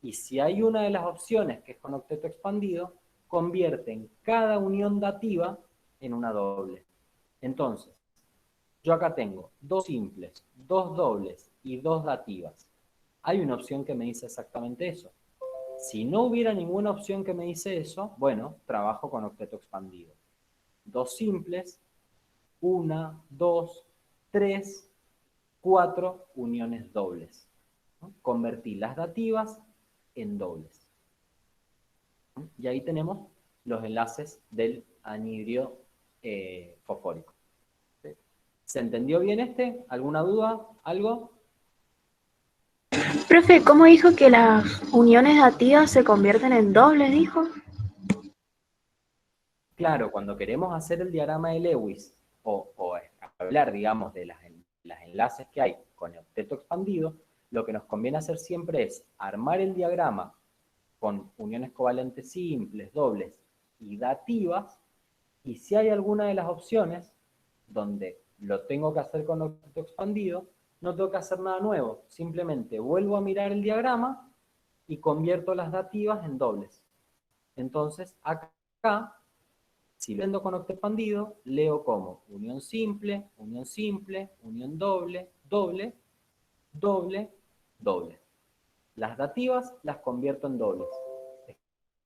Y si hay una de las opciones que es con octeto expandido, convierten cada unión dativa en una doble. Entonces, yo acá tengo 2 simples, 2 dobles y 2 dativas. Hay una opción que me dice exactamente eso. Si no hubiera ninguna opción que me dice eso, bueno, trabajo con octeto expandido. 2 simples, 1, 2, 3, 4 uniones dobles. ¿No? Convertí las dativas en dobles. ¿No? Y ahí tenemos los enlaces del anhidrio fosfórico. ¿Sí? ¿Se entendió bien este? ¿Alguna duda? ¿Algo? Profe, ¿cómo dijo que las uniones dativas se convierten en dobles, dijo? Claro, cuando queremos hacer el diagrama de Lewis o hablar, digamos, de las enlaces que hay con el octeto expandido, lo que nos conviene hacer siempre es armar el diagrama con uniones covalentes simples, dobles y dativas, y si hay alguna de las opciones donde lo tengo que hacer con octeto expandido, no tengo que hacer nada nuevo, simplemente vuelvo a mirar el diagrama y convierto las dativas en dobles. Entonces, acá, si lo vendo con octeto expandido, leo como unión simple, unión doble, doble, doble, doble. Las dativas las convierto en dobles. Es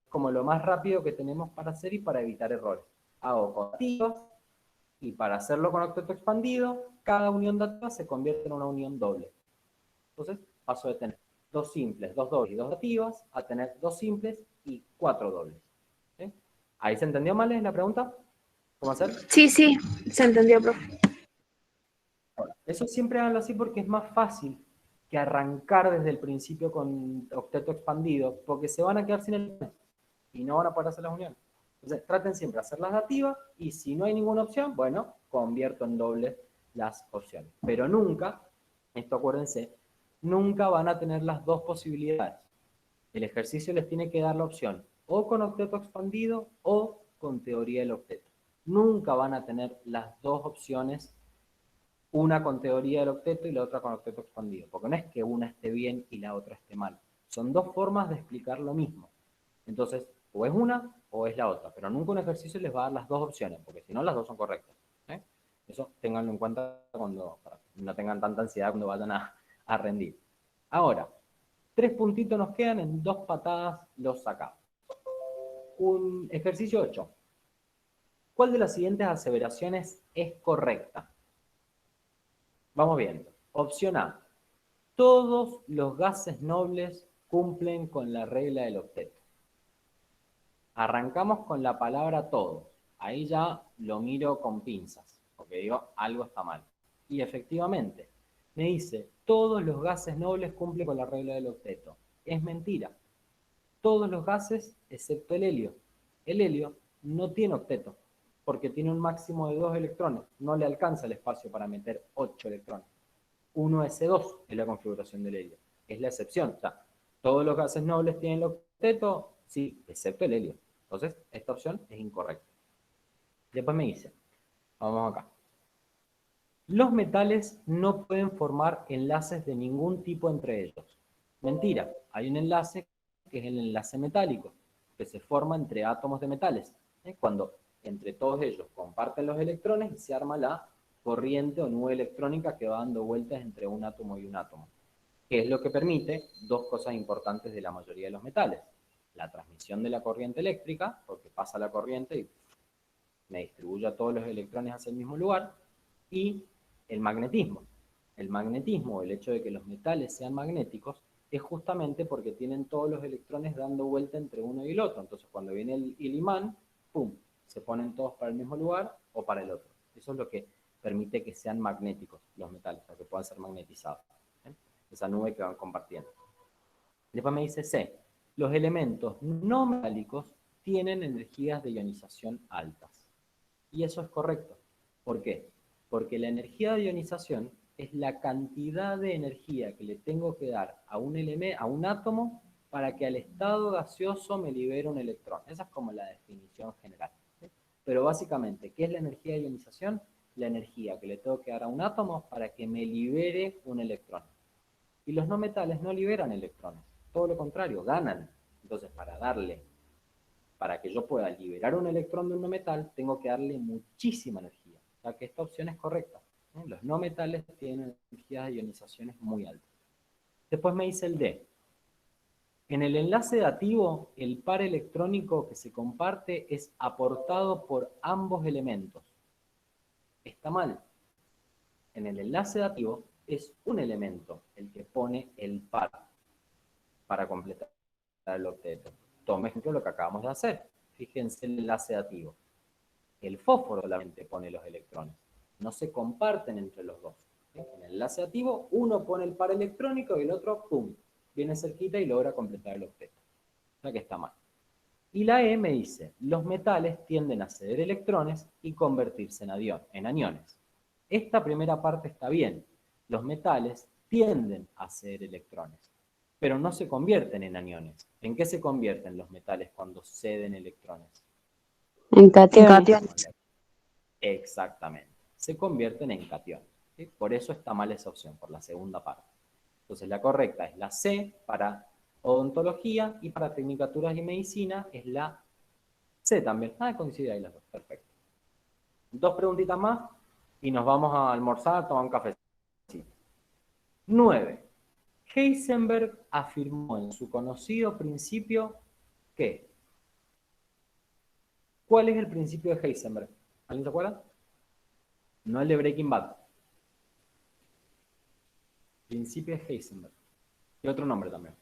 como lo más rápido que tenemos para hacer y para evitar errores. Hago con dativas y para hacerlo con octeto expandido, cada unión dativa se convierte en una unión doble. Entonces, paso de tener 2 simples, 2 dobles y 2 dativas a tener 2 simples y 4 dobles. ¿Sí? ¿Ahí se entendió mal la pregunta? ¿Cómo hacer? Sí, se entendió, profe. Ahora, eso siempre háganlo así porque es más fácil que arrancar desde el principio con octeto expandido, porque se van a quedar sin el y no van a poder hacer las uniones. Entonces, traten siempre de hacer las dativas y si no hay ninguna opción, bueno, convierto en doble las opciones. Pero nunca, esto acuérdense, nunca van a tener las dos posibilidades. El ejercicio les tiene que dar la opción o con octeto expandido o con teoría del octeto. Nunca van a tener las dos opciones, una con teoría del octeto y la otra con octeto expandido, porque no es que una esté bien y la otra esté mal. Son dos formas de explicar lo mismo. Entonces, o es una o es la otra, pero nunca un ejercicio les va a dar las dos opciones, porque si no, las dos son correctas. ¿Eh? Eso ténganlo en cuenta cuando no tengan tanta ansiedad cuando vayan a rendir. Ahora, 3 puntitos nos quedan, en 2 patadas los sacamos. Un ejercicio 8. ¿Cuál de las siguientes aseveraciones es correcta? Vamos viendo. Opción A. Todos los gases nobles cumplen con la regla del octeto. Arrancamos con la palabra todos. Ahí ya lo miro con pinzas, porque digo, algo está mal. Y efectivamente, me dice, todos los gases nobles cumplen con la regla del octeto. Es mentira. Todos los gases, excepto el helio. El helio no tiene octeto, porque tiene un máximo de 2 electrones. No le alcanza el espacio para meter 8 electrones. 1s2 es la configuración del helio. Es la excepción. O sea, todos los gases nobles tienen el octeto, sí, excepto el helio. Entonces, esta opción es incorrecta. Después me dice, vamos acá. Los metales no pueden formar enlaces de ningún tipo entre ellos. Mentira, hay un enlace que es el enlace metálico, que se forma entre átomos de metales, cuando entre todos ellos comparten los electrones y se arma la corriente o nube electrónica que va dando vueltas entre un átomo y un átomo, que es lo que permite dos cosas importantes de la mayoría de los metales. La transmisión de la corriente eléctrica, porque pasa la corriente y me distribuye a todos los electrones hacia el mismo lugar, y el magnetismo. El magnetismo, el hecho de que los metales sean magnéticos, es justamente porque tienen todos los electrones dando vuelta entre uno y el otro. Entonces, cuando viene el imán, ¡pum!, se ponen todos para el mismo lugar o para el otro. Eso es lo que permite que sean magnéticos los metales, o que puedan ser magnetizados. ¿Bien? Esa nube que van compartiendo. Después me dice C. Los elementos no metálicos tienen energías de ionización altas. Y eso es correcto. ¿Por qué? Porque la energía de ionización es la cantidad de energía que le tengo que dar a un átomo para que al estado gaseoso me libere un electrón. Esa es como la definición general. ¿Sí? Pero básicamente, ¿qué es la energía de ionización? La energía que le tengo que dar a un átomo para que me libere un electrón. Y los no metales no liberan electrones. Todo lo contrario, ganan. Entonces, para que yo pueda liberar un electrón de un no metal, tengo que darle muchísima energía. O sea que esta opción es correcta. Los no metales tienen energías de ionizaciones muy altas. Después me dice el D. En el enlace dativo, el par electrónico que se comparte es aportado por ambos elementos. Está mal. En el enlace dativo es un elemento el que pone el par para completar el octeto. Toma ejemplo lo que acabamos de hacer. Fíjense el enlace dativo. El fósforo solamente pone los electrones. No se comparten entre los dos. En el enlace dativo, uno pone el par electrónico y el otro, ¡pum!, viene cerquita y logra completar el octeto. O sea que está mal. Y la E me dice, los metales tienden a ceder electrones y convertirse en aniones. Esta primera parte está bien. Los metales tienden a ceder electrones, pero no se convierten en aniones. ¿En qué se convierten los metales cuando ceden electrones? En cationes. Exactamente. Se convierten en cationes. ¿Sí? Por eso está mal esa opción, por la segunda parte. Entonces la correcta es la C para odontología y para tecnicaturas y medicina es la C también. Coincide ahí las dos. Perfecto. 2 preguntitas más y nos vamos a almorzar, a tomar un cafecito. 9. Heisenberg afirmó en su conocido principio que... ¿Cuál es el principio de Heisenberg? ¿Alguien se acuerda? No el de Breaking Bad. Principio de Heisenberg. Y otro nombre también.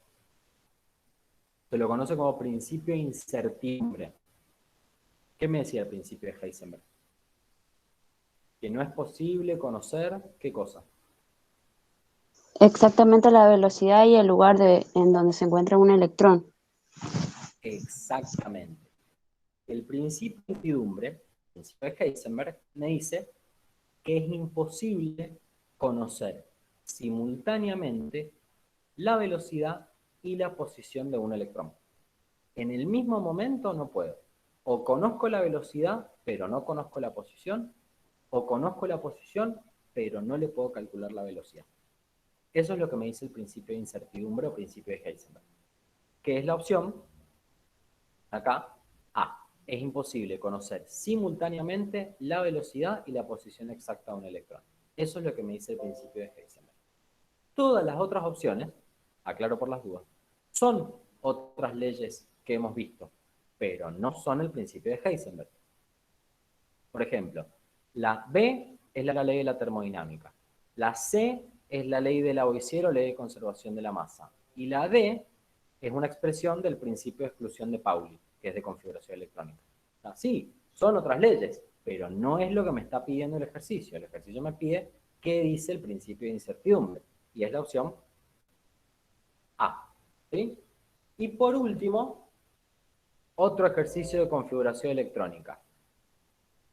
Se lo conoce como principio de incertidumbre. ¿Qué me decía el principio de Heisenberg? Que no es posible conocer, ¿qué cosa? Exactamente la velocidad y el lugar en donde se encuentra un electrón. Exactamente. El principio de incertidumbre, el principio de Heisenberg, me dice que es imposible conocer simultáneamente la velocidad y la posición de un electrón. En el mismo momento no puedo. O conozco la velocidad, pero no conozco la posición, o conozco la posición, pero no le puedo calcular la velocidad. Eso es lo que me dice el principio de incertidumbre o principio de Heisenberg. ¿Qué es la opción? Acá, A. Es imposible conocer simultáneamente la velocidad y la posición exacta de un electrón. Eso es lo que me dice el principio de Heisenberg. Todas las otras opciones, aclaro por las dudas, son otras leyes que hemos visto, pero no son el principio de Heisenberg. Por ejemplo, la B es la ley de la termodinámica. La C es la ley de Lavoisier o ley de conservación de la masa. Y la D es una expresión del principio de exclusión de Pauli, que es de configuración electrónica. O sea, sí, son otras leyes, pero no es lo que me está pidiendo el ejercicio. El ejercicio me pide qué dice el principio de incertidumbre. Y es la opción A. ¿Sí? Y por último, otro ejercicio de configuración electrónica.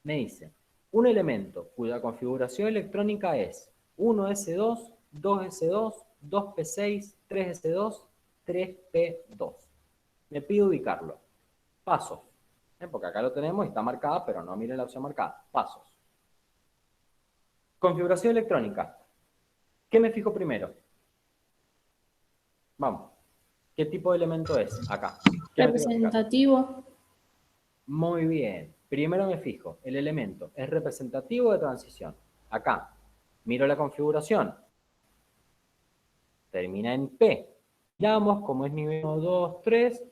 Me dice, un elemento cuya configuración electrónica es 1s2, 2s2, 2p6, 3s2, 3p2. Me pide ubicarlo. Pasos. Porque acá lo tenemos y está marcada, pero no miren la opción marcada. Pasos. Configuración electrónica. ¿Qué me fijo primero? Vamos. ¿Qué tipo de elemento es acá? Representativo. Muy bien. Primero me fijo, el elemento es representativo de transición. Acá, miro la configuración. Termina en P. Miramos como es nivel 1, 2, 3.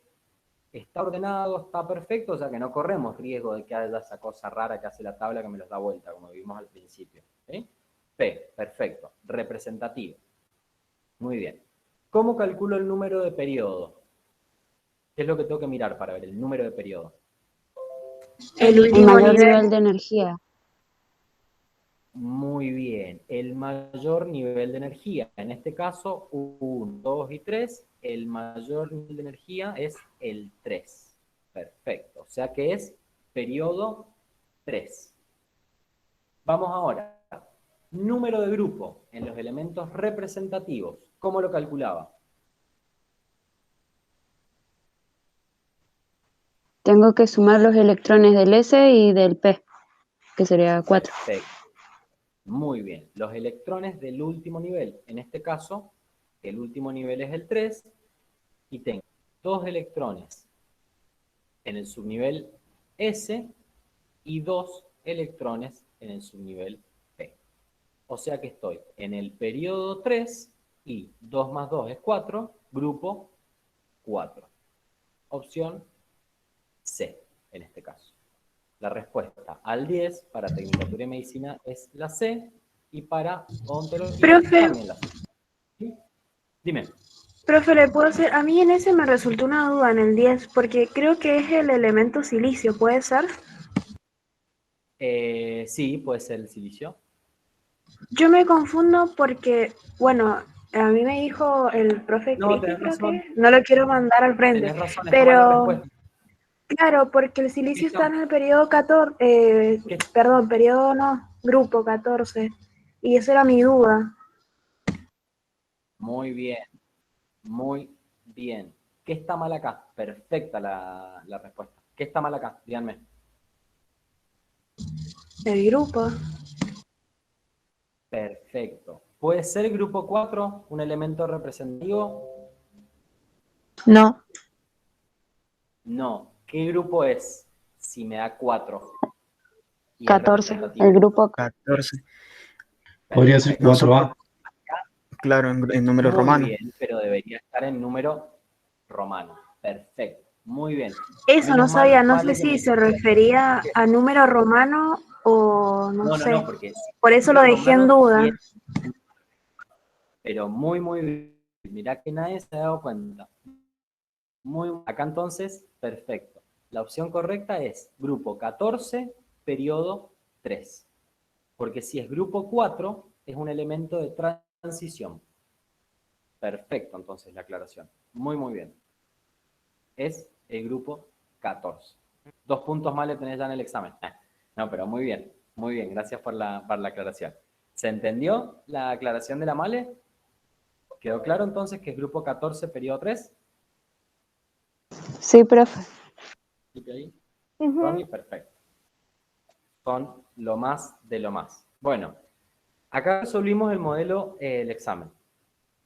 Está ordenado, está perfecto, o sea que no corremos riesgo de que haya esa cosa rara que hace la tabla que me los da vuelta, como vimos al principio. ¿Sí? P, perfecto. Representativo. Muy bien. ¿Cómo calculo el número de periodo? ¿Qué es lo que tengo que mirar para ver el número de periodo? El El último mayor nivel. nivel de energía. Muy bien, el mayor nivel de energía. En este caso, 1, 2 y 3. El mayor nivel de energía es el 3. Perfecto. O sea que es periodo 3. Vamos ahora. Número de grupo en los elementos representativos. ¿Cómo lo calculaba? Tengo que sumar los electrones del S y del P, que sería 4. Perfecto. Muy bien. Los electrones del último nivel. En este caso, el último nivel es el 3. Y tengo 2 electrones en el subnivel S y 2 electrones en el subnivel P. O sea que estoy en el periodo 3 y 2 más 2 es 4, grupo 4. Opción C, en este caso. La respuesta al 10 para Tecnicatura y Medicina es la C y para Odontología Profe. también la C. ¿Sí? Dime. Profe, ¿le puedo hacer? A mí en ese me resultó una duda en el 10, porque creo que es el elemento silicio, ¿puede ser? Sí, puede ser el silicio. Yo me confundo porque, bueno, a mí me dijo el profe No, Cristi, tenés creo razón. que, no lo quiero mandar al frente, Tenés razón, está mal la pero respuesta. claro, porque el silicio Listo. está en el periodo 14, perdón, periodo no, grupo 14, y esa era mi duda. Muy bien, muy bien. ¿Qué está mal acá? Perfecta la respuesta. ¿Qué está mal acá? Díganme. El grupo. Perfecto. ¿Puede ser grupo 4 un elemento representativo? No. No. ¿Qué grupo es si me da 4? 14. El grupo 14. Podría ser Perfecto. 4A. Claro, en número Muy romano. bien, pero debería estar en número romano. Perfecto. Muy bien. Eso no Menos mal, sabía, no vale sé que me si se refería a número romano o no sé. No, porque Por eso lo dejé en duda. Pero muy, muy bien. Mirá que nadie se ha dado cuenta. Acá entonces, perfecto. La opción correcta es grupo 14, periodo 3. Porque si es grupo 4, es un elemento de transición. Perfecto, entonces, la aclaración. Muy, muy bien. Es el grupo 14. 2 puntos más le tenés ya en el examen. No, pero muy bien. Muy bien, gracias por la aclaración. ¿Se entendió la aclaración de la Male? ¿Quedó claro entonces que es grupo 14, periodo 3? Sí, profe. Ronnie, perfecto. Son lo más de lo más. Bueno, acá resolvimos el modelo, el examen.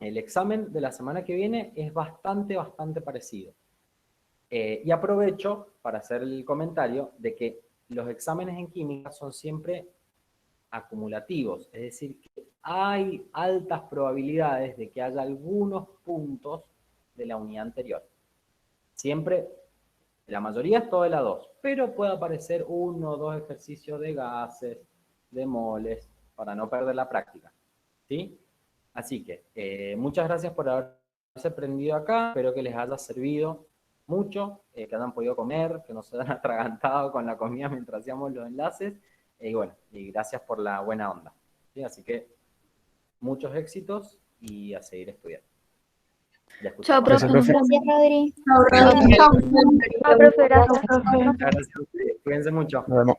El examen de la semana que viene es bastante parecido. Y aprovecho para hacer el comentario de que los exámenes en química son siempre acumulativos, es decir, que hay altas probabilidades de que haya algunos puntos de la unidad anterior. Siempre, la mayoría es todo de la 2, pero puede aparecer 1 o 2 ejercicios de gases, de moles, para no perder la práctica. ¿Sí? Así que, muchas gracias por haberse prendido acá, espero que les haya servido mucho, que hayan podido comer, que no se hayan atragantado con la comida mientras hacíamos los enlaces, y bueno, y gracias por la buena onda. ¿Sí? Así que, muchos éxitos y a seguir estudiando. Chao, profe. Gracias, profe. Gracias, Rodri. Chao, profe. Chao, profe. Gracias. Muchas gracias a ustedes. Cuídense mucho. Nos vemos.